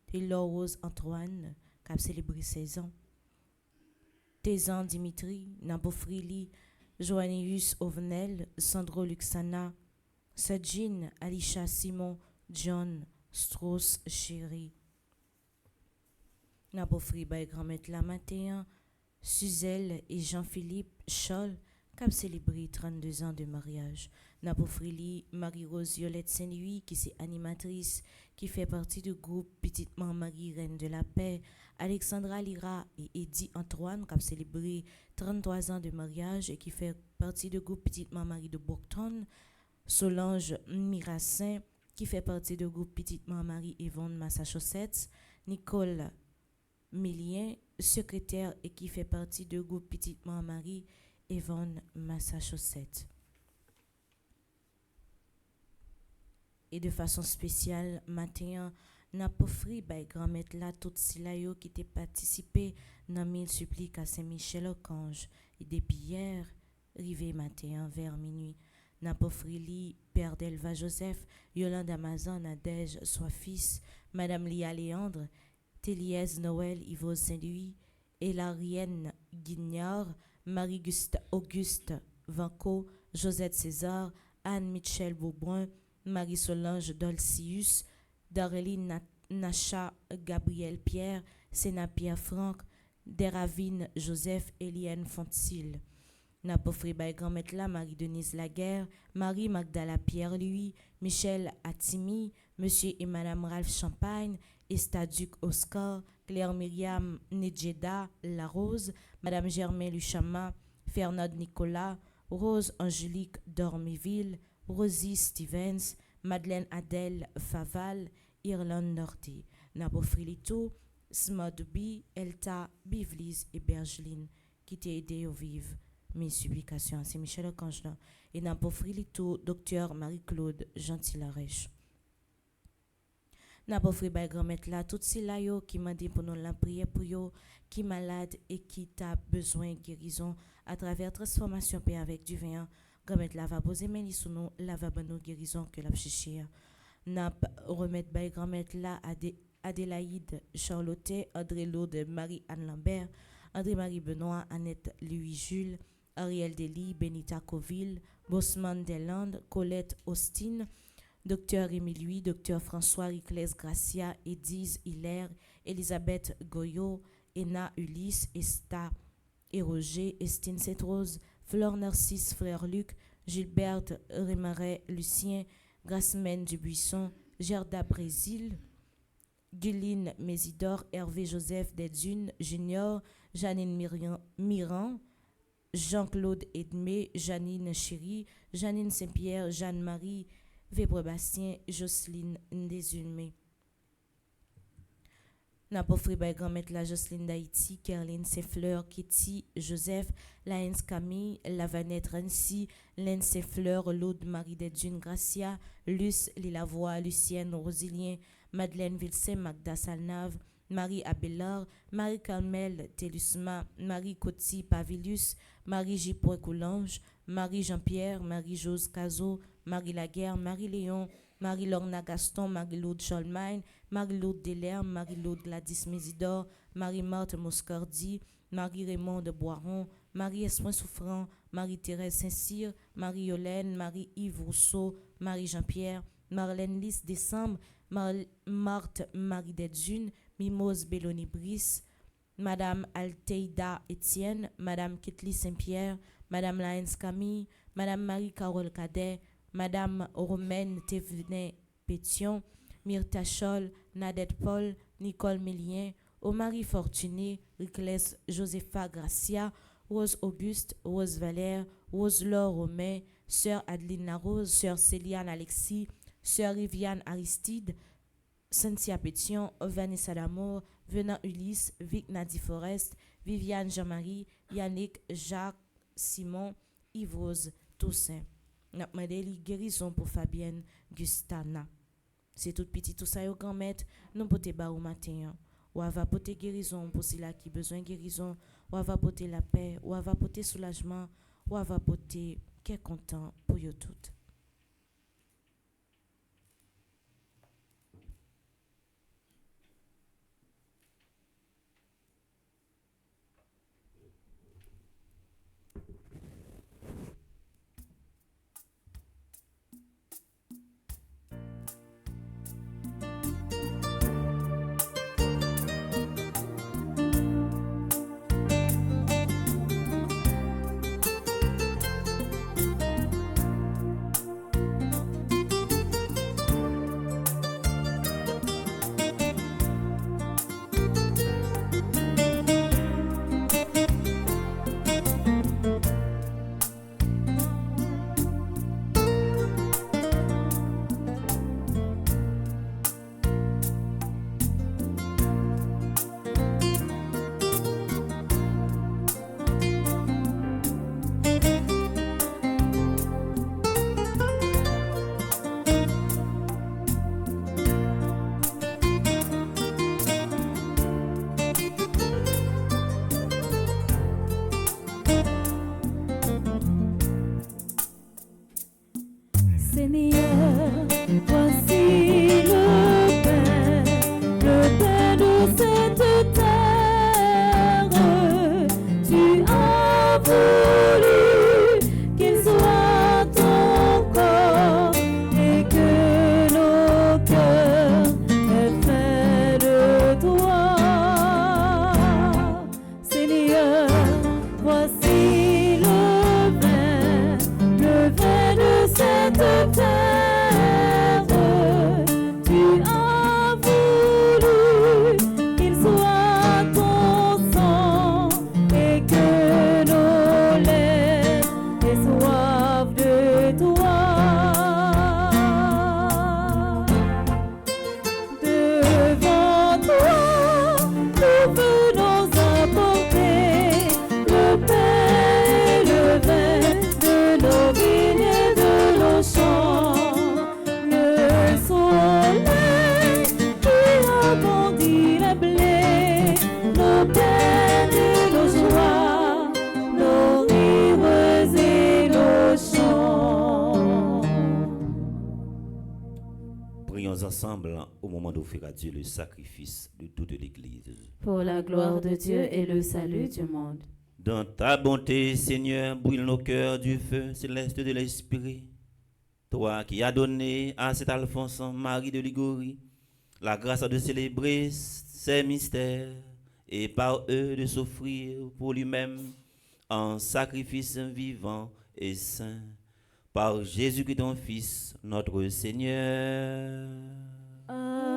[SPEAKER 1] Taylor Rose Antoine, qui a célébré 16 ans. Tézan Dimitri, Nabofrili, Joannius Ovenel, Sandro Luxana, Sajine, Alicia Simon, John, Strauss Chéri. Nabofri by grand-mère la matin. Suzelle et Jean-Philippe Scholl, qui ont célébré 32 ans de mariage. Napofrili, Marie-Rose Violette Saint-Louis, qui est animatrice, qui fait partie du groupe Petite Marie Reine de la Paix. Alexandra Lira et Eddie Antoine, qui ont célébré 33 ans de mariage et qui fait partie du groupe Petite Marie de Brockton. Solange Mirassin, qui fait partie du groupe Petite Marie Yvonne Massachusetts. Nicole Mélien, secrétaire et qui fait partie du groupe Petite Marie Yvonne Massachusetts. Et de façon spéciale, matin, n'a pas offri by grand-mère là tout silayo qui était participé dans 1000 suppliques à Saint-Michel-Archange. Et depuis hier, rivé matin vers minuit, n'a pas offri li Père d'Elva Joseph, Yolande Amazon, Nadège, soit fils, Madame Lia Léandre, Téliès Noël Yves Saint-Louis, Hélarienne Guignard, Marie-Auguste Vanco, Josette César, Anne-Michel Beaubrun, Marie-Solange Dolcius, Dareline Nacha Gabriel Pierre, Sénat Pierre Franck, Deravine Joseph, Eliane Fontil. Napofri by grand-mère la Marie-Denise Laguerre, Marie Magdala Pierre-Louis, Michel Attimi, Monsieur et Madame Ralph Champagne, Estaduc Oscar, Claire Myriam Nedjeda Larose, Madame Germaine Luchama, Fernand Nicolas, Rose Angélique Dormiville, Rosie Stevens, Madeleine Adèle Faval, Irlande Norté, Nabofrilito, Smodby, Elta, Bivlis et Bergeline, qui t'ont aidé au vivre. Mes supplications à Saint-Michel-Archange et Nabofrilito, Docteur Marie-Claude Gentil-Arèche. N'a pas offert by grand-mère là tout ces là yo qui m'a dit pour nous la prière pour yo qui malade et qui t'a besoin de guérison à travers transformation paix avec du vin. Grand-mère là va poser main sur nous, la va bonne guérison que la chercher. N'a pas remettre by grand-mère là Adélaïde Charlotte, André Laude, Marie-Anne Lambert, André-Marie Benoît, Annette Louis Jules, Ariel Dely, Benita Coville, Bosman Deslandes, Colette Austin, Docteur Émile Louis, Docteur François Riclès Gracia, Edise Hilaire, Elisabeth Goyot, Ena Ulysse, Esta et Roger, Estine Sainte-Rose, Flore Narcisse Frère Luc, Gilberte Rémaret Lucien, Grasmène Dubuisson, Gerda Brésil, Guiline Mésidor, Hervé Joseph Dedunes Junior, Janine Miran, Jean-Claude Edmé, Janine Chéry, Janine Saint-Pierre, Jeanne-Marie Vébre Bastien, Jocelyne Ndésulmé. N'a pas offert by grand-mère la Jocelyne d'Haïti, Caroline Saint-Fleur, Kitty, Joseph, Laëns Camille, Lavanette Rancy, Laine Saint-Fleur, Laude Marie Dedunes Gracia, Luce Lilavoie, Lucienne Rosilien, Madeleine Vilsain, Magda Salnave, Marie Abélard, Marie Carmel Télusma, Marie Coty Pavilius, Marie J. Coulange, Marie Jean-Pierre, Marie Jose Cazot, Marie Laguerre, Marie Léon, Marie Lorna Gaston, Marie Laude Cholmain, Marie Laude Delerme, Marie Laude Gladys Mésidor, Marie Marthe Moscardi, Marie Raymond de Boiron, Marie Espoin Souffrant, Marie Thérèse Saint-Cyr, Marie Yolaine, Marie Yves Rousseau, Marie Jean-Pierre, Marlène Lys Décembre, Marthe Marie Dedunes, Mimose Belloni Brice, Madame Alteida Étienne, Madame Kitli Saint-Pierre, Madame Laëns Camille, Madame Marie-Carole Cadet, Madame Romaine Thévenet Pétion, Myrtha Scholl, Nadette Paul, Nicole Mélien, Omari Fortuné, Riclès Josepha Gracia, Rose Auguste, Rose Valère, Rose Laure Romain, Sœur Adeline Larose, Sœur Céliane Alexis, Sœur Riviane Aristide, Cynthia Pétion, Vanessa Damour, Venant Ulysse, Vic Nadi Forest, Viviane Jean-Marie, Yannick, Jacques, Simon, Yves Toussaint. Nous avons demandé guérison pour Fabienne Gustana. C'est tout petit, tout ça, au grand maître, nous pouvons te au matin. Ou va porter guérison pour ceux qui ont besoin de guérison, ou va porter la paix, ou va porter soulagement, ou va porter qu'est content pour vous toutes.
[SPEAKER 4] Seigneur, voici le pain de cette terre. Tu as voulu qu'il soit ton corps et que nos cœurs aient faim de toi. Seigneur, voici le vin de cette terre. Tu as voulu qu'il soit ton sang et que nos lèvres aient soif de toi. Devant toi, nous venons apporter le pain et le vin de nos vignes et de nos champs. Le soleil qui abondit les blés, nos peines et nos joies, nos rires et nos chants.
[SPEAKER 3] Prions ensemble au moment d'offrir à Dieu le sacrifice de toute l'Église.
[SPEAKER 2] Pour la gloire de Dieu et le salut du monde.
[SPEAKER 3] Dans ta bonté, Seigneur, brûle nos cœurs du feu céleste de l'Esprit. Toi qui as donné à cet Alphonse, Marie de Ligorie, la grâce de célébrer ces mystères et par eux de s'offrir pour lui-même en sacrifice vivant et saint. Par Jésus-Christ, ton Fils, notre Seigneur.
[SPEAKER 4] Amen.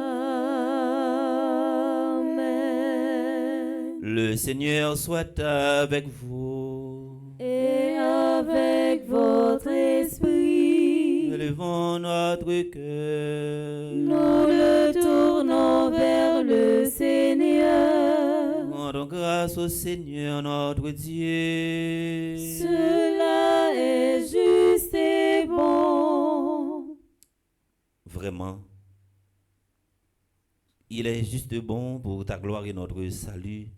[SPEAKER 3] Le Seigneur soit avec vous.
[SPEAKER 4] Et avec votre esprit,
[SPEAKER 3] Élevons notre cœur.
[SPEAKER 4] nous le tournons vers le Seigneur.
[SPEAKER 3] Rendons grâce au Seigneur notre Dieu.
[SPEAKER 4] Cela est juste et bon.
[SPEAKER 3] Vraiment, il est juste bon pour ta gloire et notre salut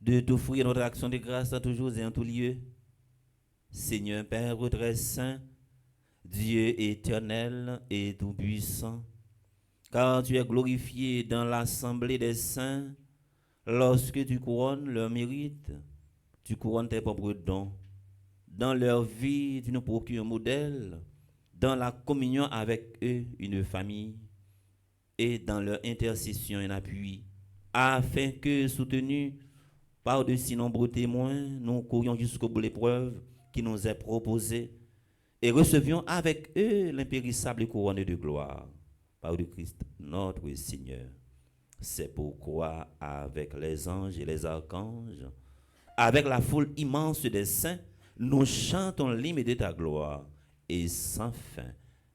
[SPEAKER 3] de t'offrir notre action de grâce à toujours et en tout lieu. Seigneur Père très saint, Dieu éternel et tout-puissant, car tu es glorifié dans l'assemblée des saints lorsque tu couronnes leur mérite, tu couronnes tes propres dons. Dans leur vie, tu nous procures un modèle, dans la communion avec eux, une famille, et dans leur intercession, un appui, afin que, soutenus par de si nombreux témoins, nous courions jusqu'au bout de l'épreuve qui nous est proposée et recevions avec eux l'impérissable couronne de gloire par le Christ notre Seigneur. C'est pourquoi, avec les anges et les archanges, Avec la foule immense des saints, nous chantons l'hymne de ta gloire et sans fin,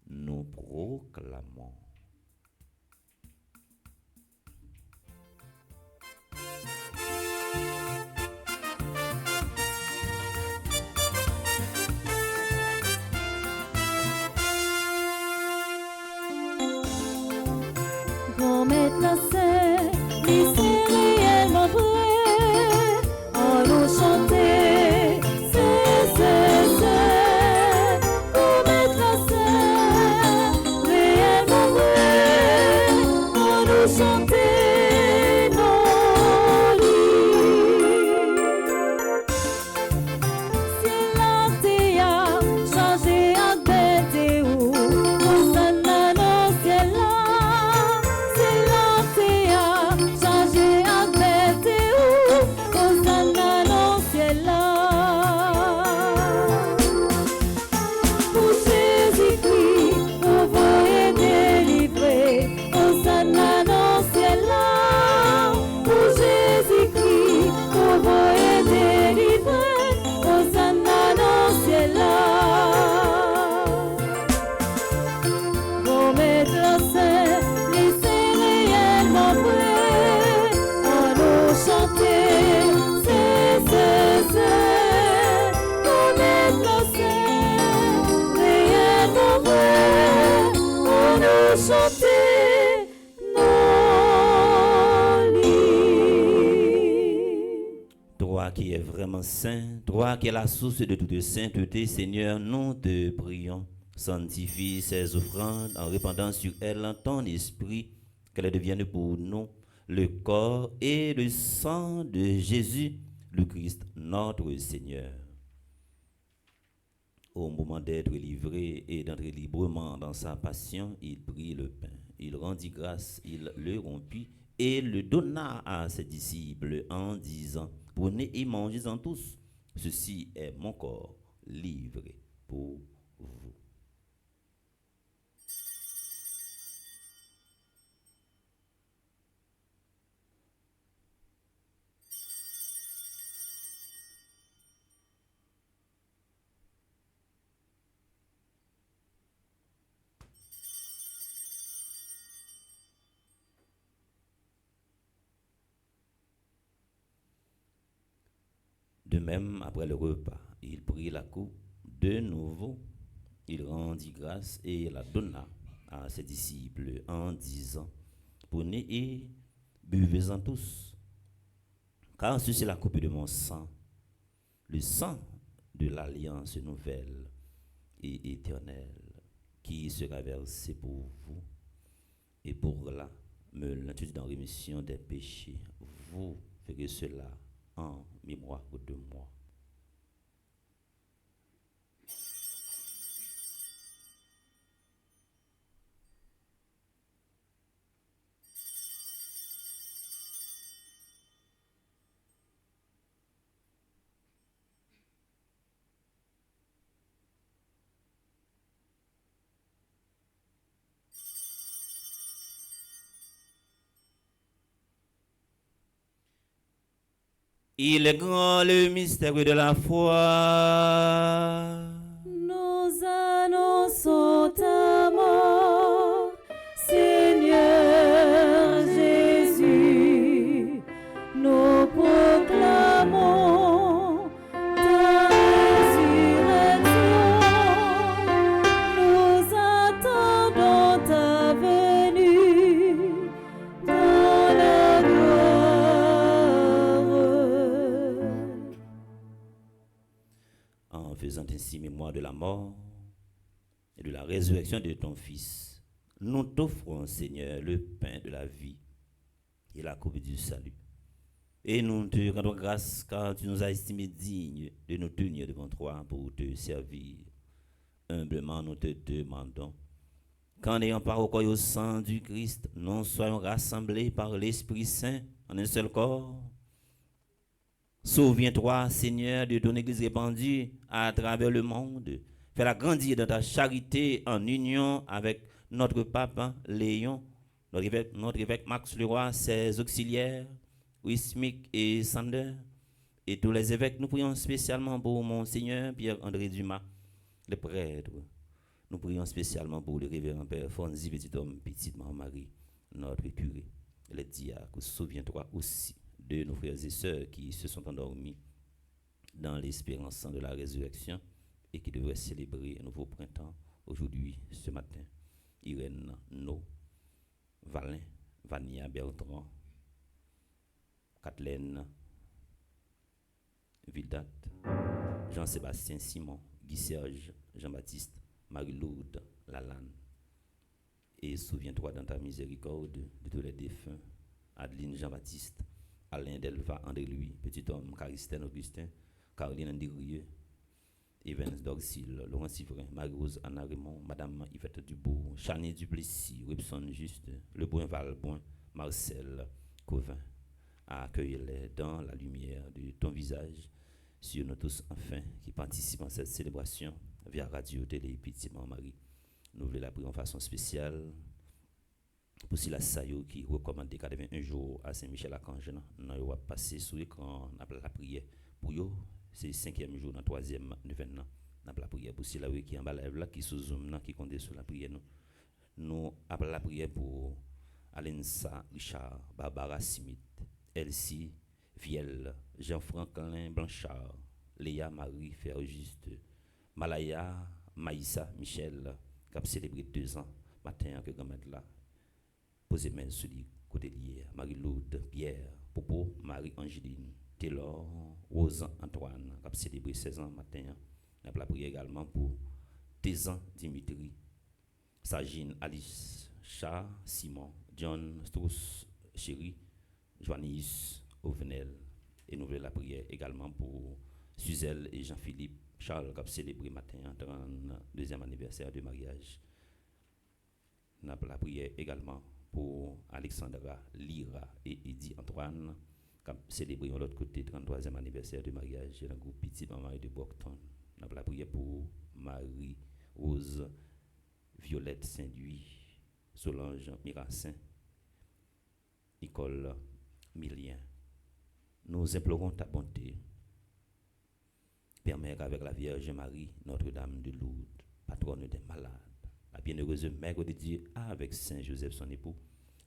[SPEAKER 3] nous proclamons.
[SPEAKER 4] Grand maître la scène, c'est réellement vrai. On nous chantait, c'est. Grand maître la scène, réellement vrai. On nous chantait nos lits. Si la théa changé à bête ou on s'en annonce là.
[SPEAKER 3] Toi qui es vraiment saint, toi qui es la source de toute sainteté, Seigneur, nous te prions. Sanctifie ces offrandes en répandant sur elles ton esprit, qu'elles deviennent pour nous le corps et le sang de Jésus, le Christ, notre Seigneur. Au moment d'être livré et d'entrer librement dans sa passion, il prit le pain, il rendit grâce, il le rompit et le donna à ses disciples en disant: prenez et mangez-en tous, ceci est mon corps livré pour vous. De même, après le repas, il prit la coupe de nouveau, il rendit grâce et la donna à ses disciples en disant: prenez et buvez-en tous, car ceci est la coupe de mon sang, le sang de l'alliance nouvelle et éternelle, qui sera versé pour vous et pour la multitude en rémission des péchés. Vous ferez cela en mémoire de moi. Il est grand le mystère de la foi.
[SPEAKER 4] Nous annonçons ta mort, Seigneur Jésus. Nous proclamons ta résurrection. Nous attendons ta venue dans la gloire.
[SPEAKER 3] En faisant ainsi mémoire de la mort et de la résurrection de ton Fils, nous t'offrons, Seigneur, le pain de la vie et la coupe du salut. Et nous te rendons grâce car tu nous as estimés dignes de nous tenir devant toi pour te servir. Humblement, nous te demandons qu'en ayant part au corps et au sang du Christ, nous soyons rassemblés par l'Esprit Saint en un seul corps. Souviens-toi, Seigneur, de ton Église répandue à travers le monde. Fais-la grandir dans ta charité en union avec notre pape Léon, notre évêque Max Leroy, ses auxiliaires, Wismic et Sander, Et tous les évêques, nous prions spécialement pour Monseigneur Pierre-André Dumas, le prêtre. Nous prions spécialement pour le révérend Père Fonzi, petit homme, petite Marie, notre curé. Les diacres, souviens-toi aussi de nos frères et sœurs qui se sont endormis dans l'espérance de la résurrection et qui devraient célébrer un nouveau printemps aujourd'hui, ce matin. Irène, No, Valin, Vania, Bertrand, Kathleen, Vidat, Jean-Sébastien Simon, Guy Serge, Jean-Baptiste, Marie-Lourdes, Lalane. Et souviens-toi dans ta miséricorde de tous les défunts, Adeline Jean-Baptiste, Alain Delva, André-Louis, petit homme, Caristène Augustin, Caroline Andirieux, Evans Dorsil, Laurent Sivrin, Marie-Rose Anna Raymond, Madame Yvette Dubourg, Chani Duplessis, Webson Juste, Le Valboin, Marcel Covin, à accueillir dans la lumière de ton visage sur nous tous enfin qui participent à cette célébration via Radio Télé Petit Marie. Nous voulons la prier en façon spéciale pour Silas Sayo qui recommande 81 jours à Saint-Michel-Archange. Nous avons passé sur l'écran la prière pour eux. C'est le 5e jour, dans le 3e événement. Nous avons la prière pour Silas qui est en bas là, qui sous Zoom, qui compte sur la prière. Nous avons la prière pour Alensa Richard, Barbara Smith, Elsie Viel, Jean-Franklin Blanchard, Léa Marie Ferjuste, Malaya Maïssa Michel, qui a célébré 2 ans, matin que grand là. Posez main sur le côté lié, Marie-Lourdes, Pierre, Popo, Marie-Angéline, Taylor, Rose Antoine, qui a célébré 16 ans matin. Nous avons la prière également pour Tézan Dimitri, Sagine Alice, Char Simon, John Strauss Chéri, Joannis Ovenel. Et nous voulons la prière également pour Suzelle et Jean-Philippe Charles qui a célébré matin en 32e anniversaire de mariage. Nous avons la prière également pour Alexandra Lira et Eddie Antoine qui ont célébré de l'autre côté 33e anniversaire de mariage dans le groupe Petit Maman de Brockton. Nous avons la prière pour Marie-Rose Violette Saint-Louis, Solange Mirassin, Nicole Milien. Nous implorons ta bonté. Père Mère avec la Vierge Marie, Notre-Dame de Lourdes, patronne des malades, la bienheureuse Mère de Dieu, avec Saint Joseph son époux,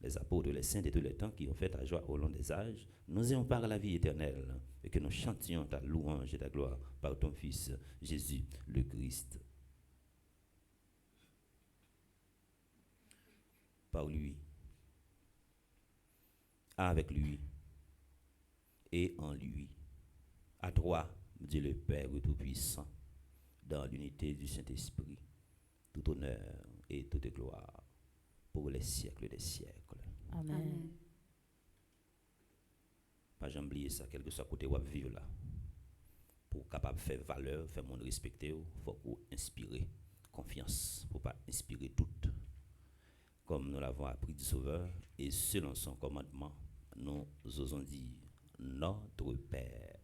[SPEAKER 3] les apôtres, les saints de tous les temps qui ont fait ta joie au long des âges, nous ayons par la vie éternelle et que nous chantions ta louange et ta gloire par ton Fils Jésus le Christ. Par lui, avec lui et en lui, à toi, Dieu le Père Tout-Puissant, dans l'unité du Saint-Esprit, tout honneur et toute gloire pour les siècles des siècles.
[SPEAKER 2] Amen.
[SPEAKER 3] Pas jamais oublier ça, quel que soit côté où vivre là. Pour capable de faire valeur, faire monde respecter, il faut inspirer confiance, pour pas inspirer tout. Comme nous l'avons appris du Sauveur, et selon son commandement, nous osons dire notre Père,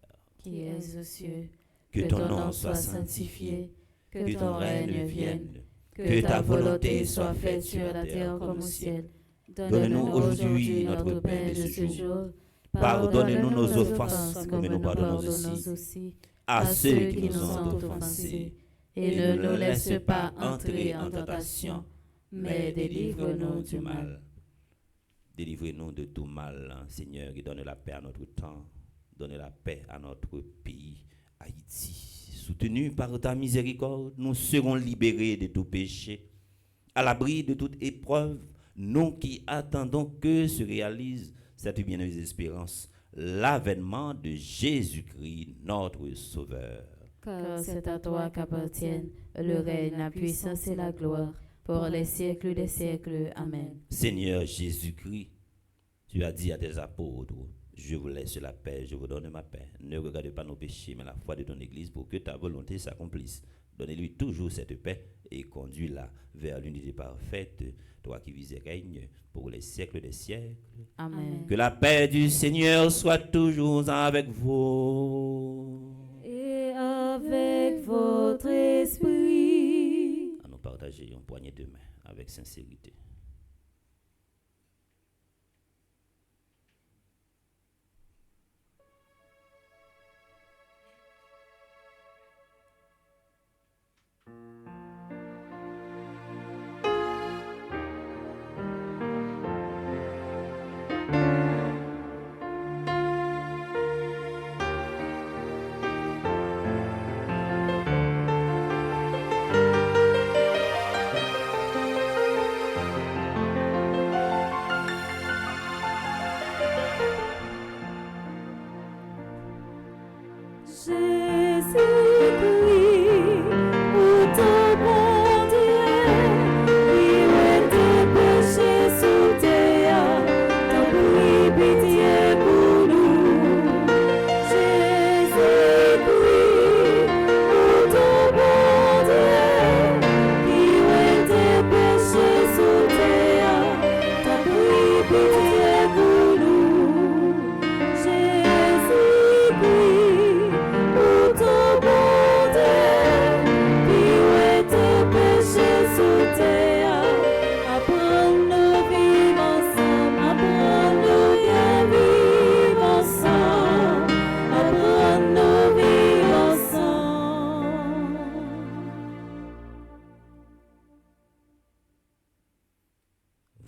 [SPEAKER 2] Qui es aux cieux,
[SPEAKER 3] que ton nom soit sanctifié,
[SPEAKER 2] que ton règne vienne, que ta volonté soit faite sur la terre comme au ciel. Donne-nous aujourd'hui notre pain de ce jour. Pardonne-nous nos offenses, comme nous pardonnons aussi à ceux qui nous ont offensés. Et ne nous laisse pas entrer en tentation, mais délivre-nous du mal.
[SPEAKER 3] Délivrez-nous de tout mal, hein, Seigneur, et donne la paix à notre temps, donne la paix à notre pays, Haïti. Soutenu par ta miséricorde, nous serons libérés de tout péché, à l'abri de toute épreuve, nous qui attendons que se réalise cette bienheureuse espérance, l'avènement de Jésus-Christ, notre Sauveur.
[SPEAKER 2] Car c'est à toi qu'appartiennent le règne, la puissance et la gloire, pour les siècles des siècles. Amen.
[SPEAKER 3] Seigneur Jésus-Christ, tu as dit à tes apôtres, je vous laisse la paix, je vous donne ma paix. Ne regardez pas nos péchés, mais la foi de ton Église pour que ta volonté s'accomplisse. Donnez-lui toujours cette paix et conduis-la vers l'unité parfaite, toi qui vis et règnes pour les siècles des siècles.
[SPEAKER 2] Amen.
[SPEAKER 3] Que la paix du Seigneur soit toujours avec vous.
[SPEAKER 2] Et avec votre esprit.
[SPEAKER 3] À nous partager une poignée de main avec sincérité.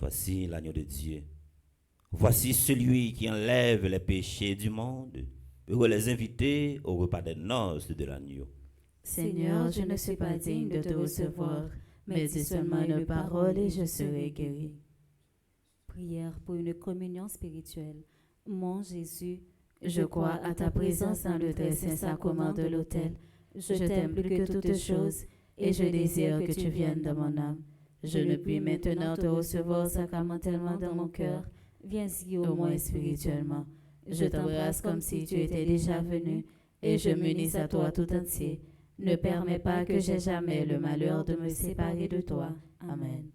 [SPEAKER 3] Voici l'agneau de Dieu. Voici celui qui enlève les péchés du monde. Heureux les invités au repas des noces de l'agneau.
[SPEAKER 4] Seigneur, je ne suis pas digne de te recevoir, mais dis seulement une parole et je serai guéri.
[SPEAKER 2] Prière pour une communion spirituelle. Mon Jésus, je crois à ta présence dans le très saint sacrement de l'autel. Je t'aime plus que toutes choses et je désire que tu viennes dans mon âme. Je ne puis maintenant te recevoir sacramentellement dans mon cœur. Viens-y au moins spirituellement. Je t'embrasse comme si tu étais déjà venu et je m'unis à toi tout entier. Ne permets pas que j'aie jamais le malheur de me séparer de toi. Amen.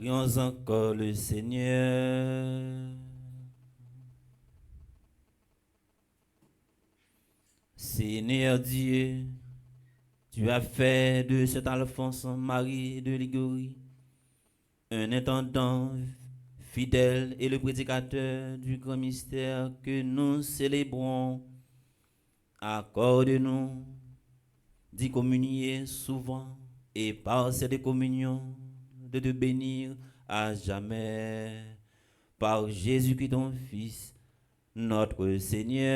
[SPEAKER 3] Prions encore le Seigneur. Seigneur Dieu, tu as fait de cet Alphonse Marie de Liguori un intendant fidèle et le prédicateur du grand mystère que nous célébrons. Accorde-nous d'y communier souvent et par cette communion de te bénir à jamais par Jésus-Christ ton Fils, notre Seigneur.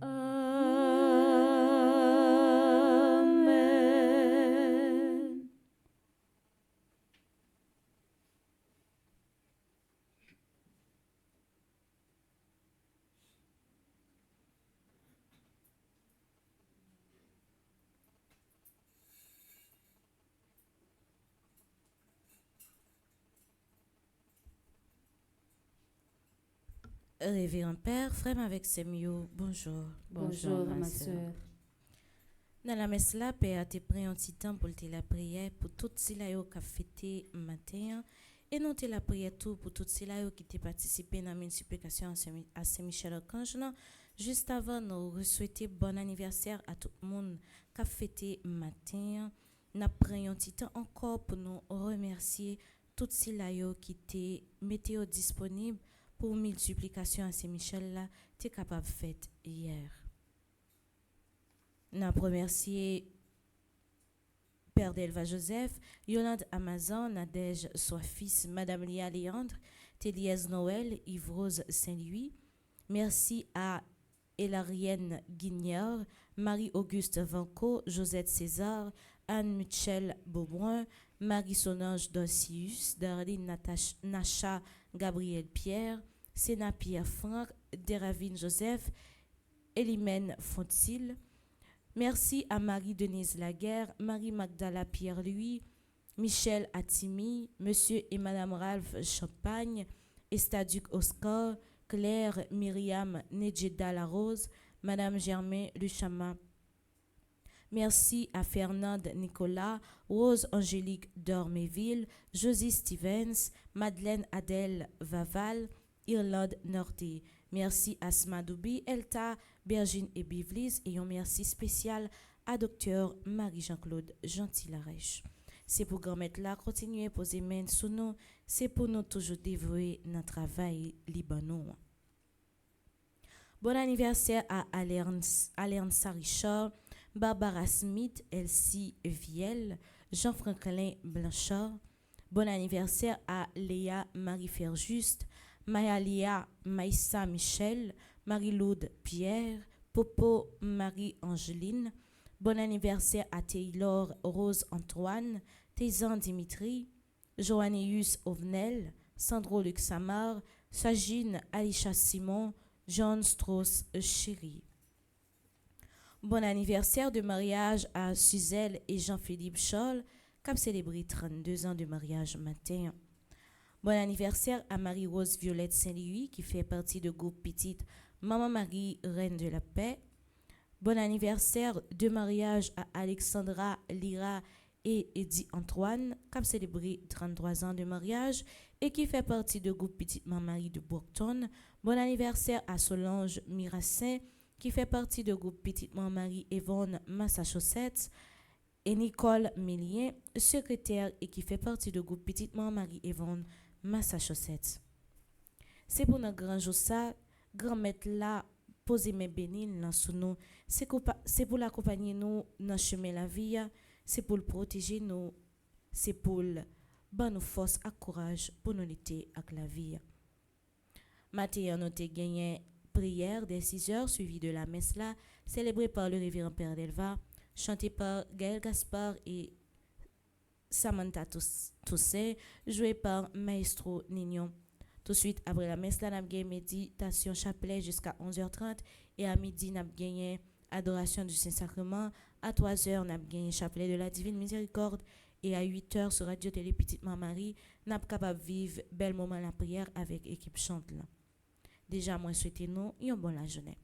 [SPEAKER 4] Amen.
[SPEAKER 1] Révérend Père, frère avec Semio, bonjour.
[SPEAKER 4] Bonjour, ma sœur.
[SPEAKER 1] Dans la messe là, Père a te pris un petit temps pour te la prière pour toutes ceux-là qui ont fêté matin et nous te la prière tout pour toutes ceux-là qui ont participé dans la multiplication à Saint-Michel-Archange. Juste avant, nous souhaiter bon anniversaire à tout le monde qui a fêté matin. Nous pris un petit temps encore pour nous remercier toutes ceux-là qui étaient météo disponibles pour multiplication à Saint-Michel là, tu es capable de faire hier. Nous remercié Père Delva Joseph, Yolande Amazon, Nadège Soifis, Madame Lia Léandre, Téliès Noël, Yves-Rose Saint-Louis. Merci à Elarienne Guignard, Marie-Auguste Vanco, Josette César, Anne-Michel Beaubrun, Marie-Solange Dossius, Darlene Nacha Gabriel Pierre, Sénat Pierre Franck, Déravine Joseph, Elimène Fontil. Merci à Marie-Denise Laguerre, Marie-Magdala Pierre-Louis, Michel Attimi, Monsieur et Madame Ralph Champagne, Estaduc Oscar, Claire Myriam Nedjeda Larose, Madame Germain Luchama. Merci à Fernande Nicolas, Rose Angélique Dorméville, Josie Stevens, Madeleine Adèle Vaval, Irlande Norté. Merci à Smadoubi, Elta, Bergine et Bivlis et un merci spécial à Dr Marie-Jean-Claude Gentil-Larèche. C'est pour grand-mère là continuer à poser main sous nous, c'est pour nous toujours dévouer notre travail libanon. Bon anniversaire à Alernsa Richard, Barbara Smith, Elsie Viel, Jean-Franklin Blanchard. Bon anniversaire à Léa Marie-Ferjuste, Mayalia Maïssa Michel, Marie-Laude Pierre, Popo Marie-Angeline. Bon anniversaire à Taylor Rose Antoine, Taysan Dimitri, Joanneus Ovnel, Sandro Luxamar, Sagine Alisha Simon, John Strauss Chéri. Bon anniversaire de mariage à Suzelle et Jean-Philippe Scholl, qui ont célébré 32 ans de mariage matin. Bon anniversaire à Marie-Rose Violette Saint-Louis, qui fait partie du groupe Petite Maman Marie, Reine de la Paix. Bon anniversaire de mariage à Alexandra Lyra et Eddie Antoine, qui ont célébré 33 ans de mariage et qui fait partie du groupe Petite Maman Marie de Brockton. Bon anniversaire à Solange Mirassin, qui fait partie du groupe Petite Maman Marie Evon Massachusetts. Et Nicole Millien, secrétaire et qui fait partie du groupe Petite Maman Marie Evon Massachusetts. C'est pour notre grand jour ça, grand-mère là, poser mes bénines dans sous nous. C'est pour l'accompagner nous dans le chemin de la vie, c'est pour le protéger nous, c'est pour nous force et courage pour nous lutter avec la vie. Matin, nous avons gagné prière dès 6 heures, suivie de la messe là, célébrée par le révérend Père Delva, chantée par Gaël Gaspard et Samantha Toussaint, joué par Maestro Nignon. Tout de suite, après la messe, nous avons gagné méditation chapelet jusqu'à 11h30 et à midi, nous avons gagné adoration du Saint-Sacrement. À 3h, nous avons gagné chapelet de la Divine Miséricorde et à 8h, sur Radio Télé Petite Maman Marie, nous sommes capables de vivre bel moment la prière avec l'équipe chante là. Déjà, moi, souhaitez-nous une bonne journée.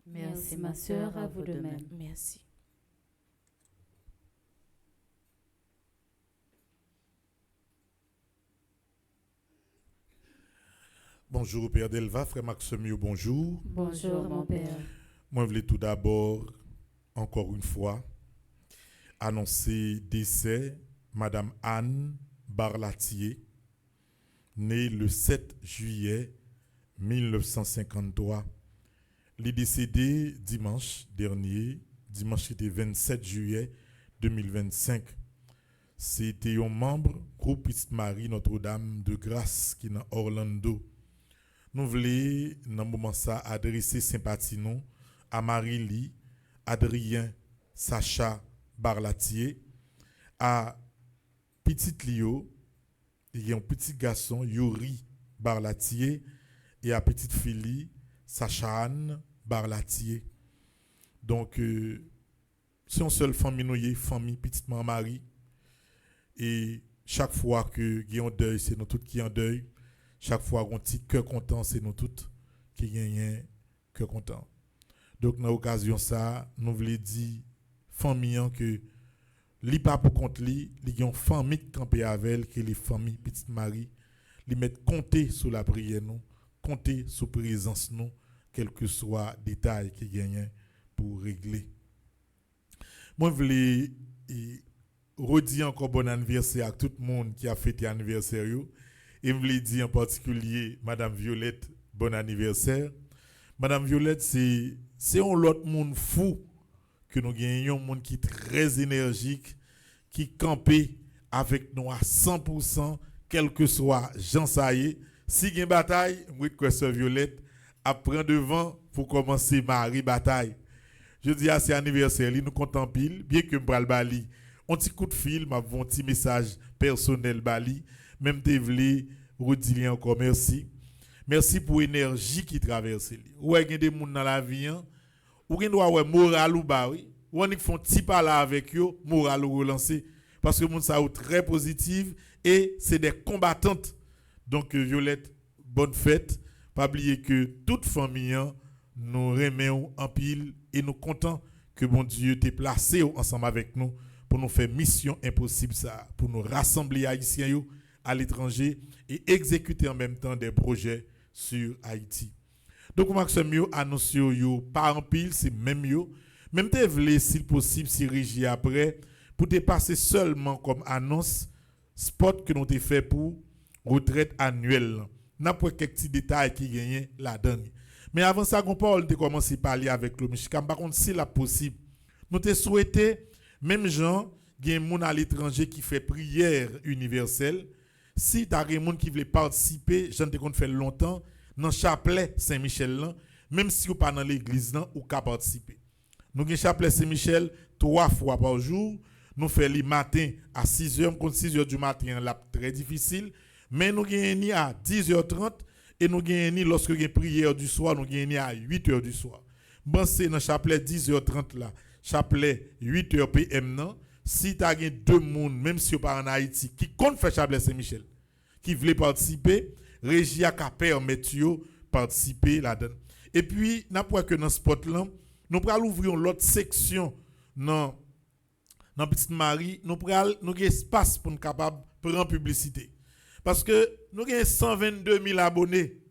[SPEAKER 4] Merci, ma sœur, à vous de même.
[SPEAKER 1] Merci.
[SPEAKER 8] Bonjour Père Delva, frère Maximio, bonjour.
[SPEAKER 4] Bonjour mon Père.
[SPEAKER 8] Moi, je voulais tout d'abord, encore une fois, annoncer décès Madame Anne Barlatier, née le 7 juillet 1953. Elle est décédée dimanche dernier, dimanche était 27 juillet 2025. C'était un membre groupe Petite Marie Notre-Dame de Grâce qui est dans Orlando. Nous voulons, dans ce moment ça, adresser sympathie nous à Marie-Lie, Adrien, Sacha Barlatier, à Petite Lio, il y a un petit garçon, Yuri Barlatier, et à Petite Fille, Sacha Anne Barlatier. Donc, c'est une seule famille, famille Petite Marie. Et chaque fois que il y a un deuil, c'est nous tous qui en deuil. Chaque fois qu'on dit cœur content, c'est nous tous qui gagnons cœur content. Donc, dans l'occasion ça, nous voulons dire famille que li pas pour compte li y a une famille qui camper avec elle, que les familles Petite Marie, li mettre compter sur la prière nous, compter sur présence nous, quel que soit détail qui gagne pour régler. Moi, je voulais redire encore bon anniversaire à tout le monde qui a fêté anniversaire. Et je voulais dire en particulier Madame Violette, bon anniversaire. Madame Violette, c'est un autre monde fou que nous gagnons, un monde qui est très énergique, qui campe avec nous à 100%, quel que soit Jean Saillé. Si il y a une bataille, oui, que Sœur Violette apprend devant pour commencer Marie bataille. Je dis à cet anniversaire, nous comptons pile, bien que je le bali. Un petit coup de fil, un petit message personnel bali. Même te vle redire encore merci. Merci pour l'énergie qui traverse. Ou il y a des gens dans la vie, ou il y a moral ou ba oui. Ou on font petit parler avec eux, moral ou relancer parce que les gens sont très positifs et c'est des combattantes. Donc Violette, bonne fête. Pas oublier que toute famille nous remet en pile et nous contents que bon Dieu t'ait placé ensemble avec nous pour nous faire mission impossible ça, pour nous rassembler haïtiens à l'étranger et exécuter en même temps des projets sur Haïti. Donc Maxime yo annonce yo pas en pile, c'est même yo, même te vle si possible si régie après pour te passer seulement comme annonce spot que nous te fait pour retraite annuelle. N'a pas quelques petits détails qui gagnent là-dedans. Mais avant ça, on parle de commencer à parler avec le Michikam. Par contre, si la possible, nous te souhaiter, même gens, il y a des gens à l'étranger qui fait prière universelle. Si tu as des gens qui veulent participer, j'en ai fait longtemps, dans le chapelet Saint-Michel, même si vous pas dans l'église, ou qu'à participer. Nous avons le chapelet Saint-Michel 3 fois par jour. Nous faisons le matin à 6h, contre 6h du matin, là, très difficile. Mais nous gagnons à 10h30 et nous gagnons lorsque nous avons prière du soir, nous gagnons à 8h du soir. Bon, c'est dans le chapelet 10h30 là, chapelet 8h PM. Non? Si tu as deux personnes, même si vous pas en Haïti, qui comptent faire chapelet Saint-Michel, qui veulent participer, Régie a permettre de participer là-dedans. Et puis, n'importe que dans ce spot là, nous allons ouvrir l'autre section dans Petite Marie, nous avons espace pour nous capable de prendre publicité. Parce que nous avons 122 000 abonnés.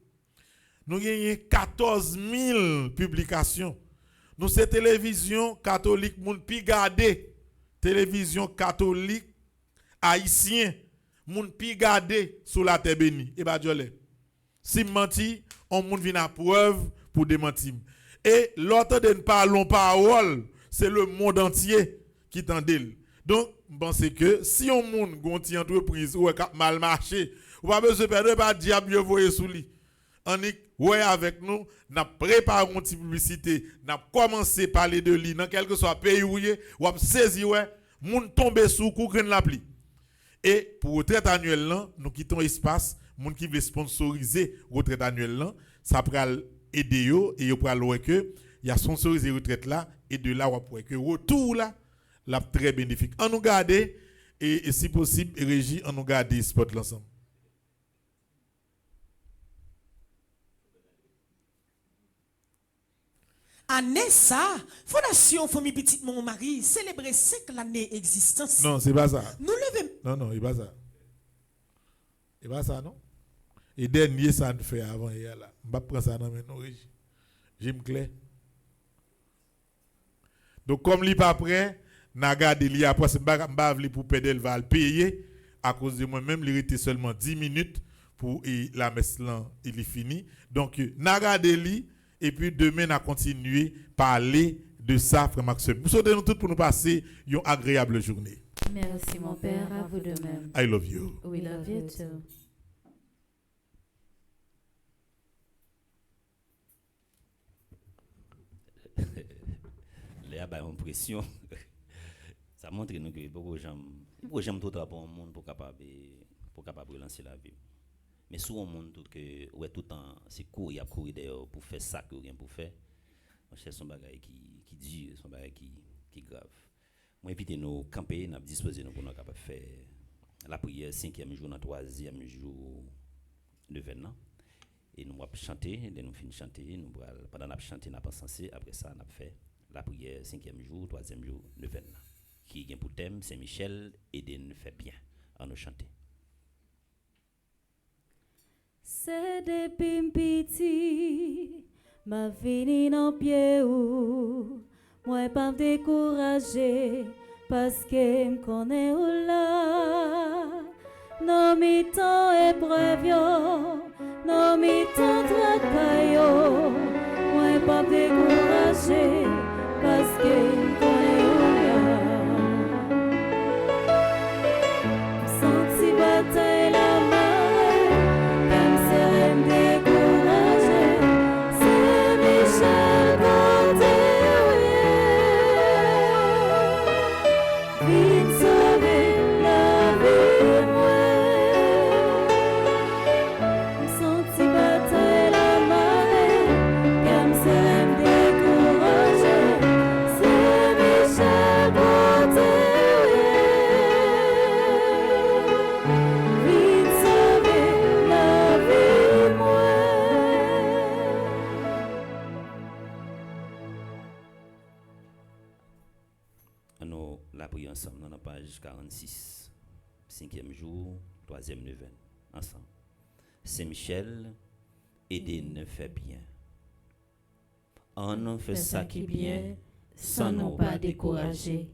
[SPEAKER 8] Nous avons 14 000 publications. Nous sommes télévision catholique, moun pi gade. Télévision catholique haïtien, moun pi gade sous la terre bénie. Et bah, si menti, on moun vient à preuve pour démentir. Et l'autre de ne parlons parole, c'est le monde entier qui t'endel. Donc, je pense que si on moun gonti entreprise ou a mal marché, ou pas besoin de perdre pas diable mieux voyer sous lui. On est ouais avec nous, n'a préparé une petite publicité, n'a commencé à parler de lui dans quel que soit pays où ou a saisi ouais, moun tomber sous coup grain la pli. Et pour retraite annuelle là, nous quittons espace, moun qui veut sponsoriser retraite annuelle là, ça pral aider yo et yo pral ouais que il y a sponsorisé retraite là et de là on pourrait que retour là la très bénéfique. On nous garder et si possible régie on nous garder spot l'ensemble.
[SPEAKER 9] Année ça, Fondation Famille Petite Mon Marie célébrer 5 l'année d'existence.
[SPEAKER 8] Non, c'est pas ça.
[SPEAKER 9] Nous levons.
[SPEAKER 8] Non, c'est pas ça. C'est pas ça, non? Et dernier, ça nous fait avant hier là. Je vais prendre ça dans mes nourriches. J'aime clair. Donc, comme il n'est pas prêt, Naga Deli après, je ne vais pour pédale va le payer. À cause de moi-même, il restait seulement 10 minutes pour la messe là, il est fini. Donc, Naga Deli, et puis demain, on a continué à parler de ça, frère Maxime. Nous souhaitons tous pour nous passer une agréable journée.
[SPEAKER 4] Merci mon Père, à vous de même.
[SPEAKER 8] I love you.
[SPEAKER 4] We love you too.
[SPEAKER 3] Léa a une pression. Ça montre nous que beaucoup j'aime tout pour un monde pour capable relancer la vie. Mais souvent un monde tout que ouais tout le temps c'est courir d'ailleurs pour faire ça que rien pour faire. On cherche son bagage qui dure, son bagage qui grave. Moi invite nous camper, nous disposer nous pour nous capable faire la prière 5e jour, 3e jour de Vénan. Et nous allons chanter, nous finissons de chanter, nous pendant nous chanter, nous allons penser, après ça nous fait la prière 5e jour, 3e jour de Vénan. Qui est pour thème Saint-Michel et de nous faire bien à nous chanter.
[SPEAKER 4] C'est depuis petit, ma vie dans pied ou moi pas découragé parce que me connais ou là. Non mi temps épreuve yo, non mi temps travail yo, moi pas découragé parce que me connais ou là. Senti bataille la marée, comme c'est découragé, c'est Michel côté vite sauver la vie moi. Senti bataille la marée, comme c'est découragé, c'est Michel côté vite sauver la vie moi.
[SPEAKER 3] Nous la prions ensemble dans la page 46, 5e jour, 3e neuvaine, ensemble. Saint-Michel, aidez-nous faire bien. On fait ça qui est bien,
[SPEAKER 4] sans nous pas décourager.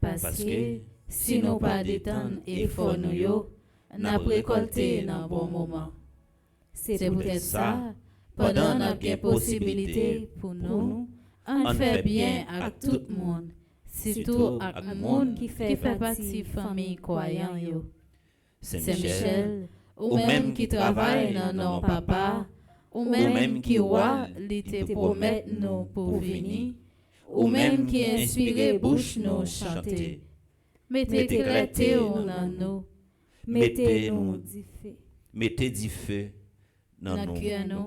[SPEAKER 4] Parce que si nous pas détendre effort nous yo, n'a récolté dans bon moment. C'est peut-être ça, pendant n'a bien possibilité pour nous, on fait bien à tout le monde, surtout à le monde qui fait partie famille croyant yo. Saint-Michel, ou même qui travaille dans nos papa, ou même qui voit l'été promettre nous pour venir, ou même qui inspire bouche nous chanter. Mettez clarté dans nous, mettez-nous du feu.
[SPEAKER 3] Mettez du feu dans nos cœurs.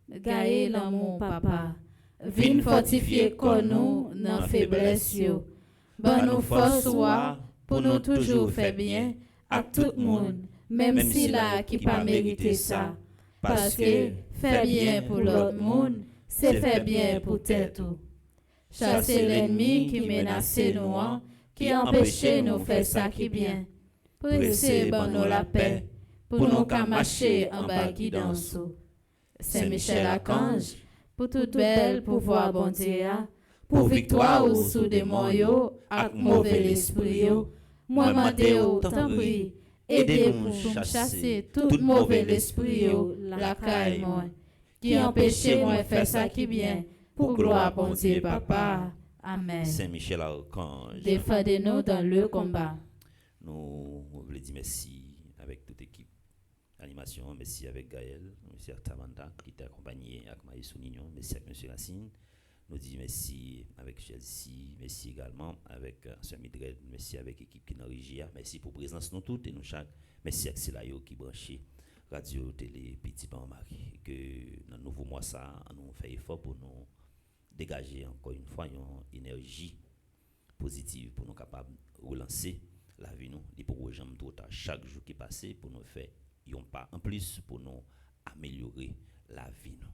[SPEAKER 4] Gagne l'amour papa, vin fortifier nous dans faiblesse yo. Bon nous force pour nous toujours faire bien à tout le monde, même si là qui pas mérité ça. Parce que faire bien pour l'autre monde, c'est faire bien pour tête tout. Chasser l'ennemi qui menace nous, qui empêche nous faire ça qui bien. Pressez bon nous la paix, pour nous marcher en bas guidance. Saint-Michel Archange, pour toute belle pouvoir bon Dieu, pour victoire ou sous démon yo, ak mauvais esprit yo, moi mandé ou tant prie, aidez pour chasser tout mauvais esprit yo, la caille moi, qui empêche moi faire ça qui bien, pour gloire bon Dieu papa. Amen.
[SPEAKER 3] Saint-Michel Archange,
[SPEAKER 4] défendez-nous dans le combat.
[SPEAKER 3] Nous voulons dire merci avec toute l'équipe animation, merci avec Gaël, merci avec Tamanda qui t'a accompagné avec Maïs Sounignon, merci avec M. Racine. Nous disons merci avec Chelsea, merci également avec Sœur Midred, merci avec l'équipe qui nous régie, merci pour la présence nous toutes et nous chaque, merci avec Silayo qui branché radio, télé, petit Maman Marie, que dans le nouveau mois ça, nous fait effort pour nous dégager encore une fois une énergie positive pour nous capables de relancer la vie nous, les programmes tout à chaque jour qui passe pour nous faire un pas en plus pour nous améliorer la vie nous.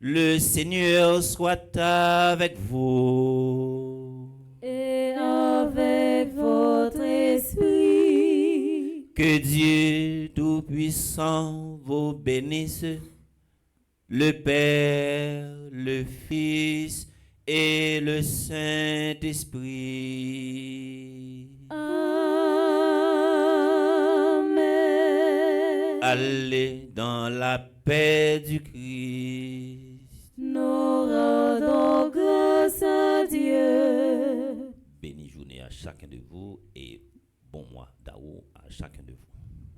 [SPEAKER 3] Le Seigneur soit avec vous.
[SPEAKER 4] Et avec votre esprit.
[SPEAKER 3] Que Dieu Tout-Puissant vous bénisse, le Père, le Fils et le Saint-Esprit.
[SPEAKER 4] Amen.
[SPEAKER 3] Allez dans la paix du Christ.
[SPEAKER 4] Nous rendons grâce à Dieu.
[SPEAKER 3] Bénie journée à chacun de vous et bon mois d'Aou à chacun de vous.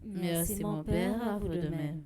[SPEAKER 4] Merci mon Père, à vous de même.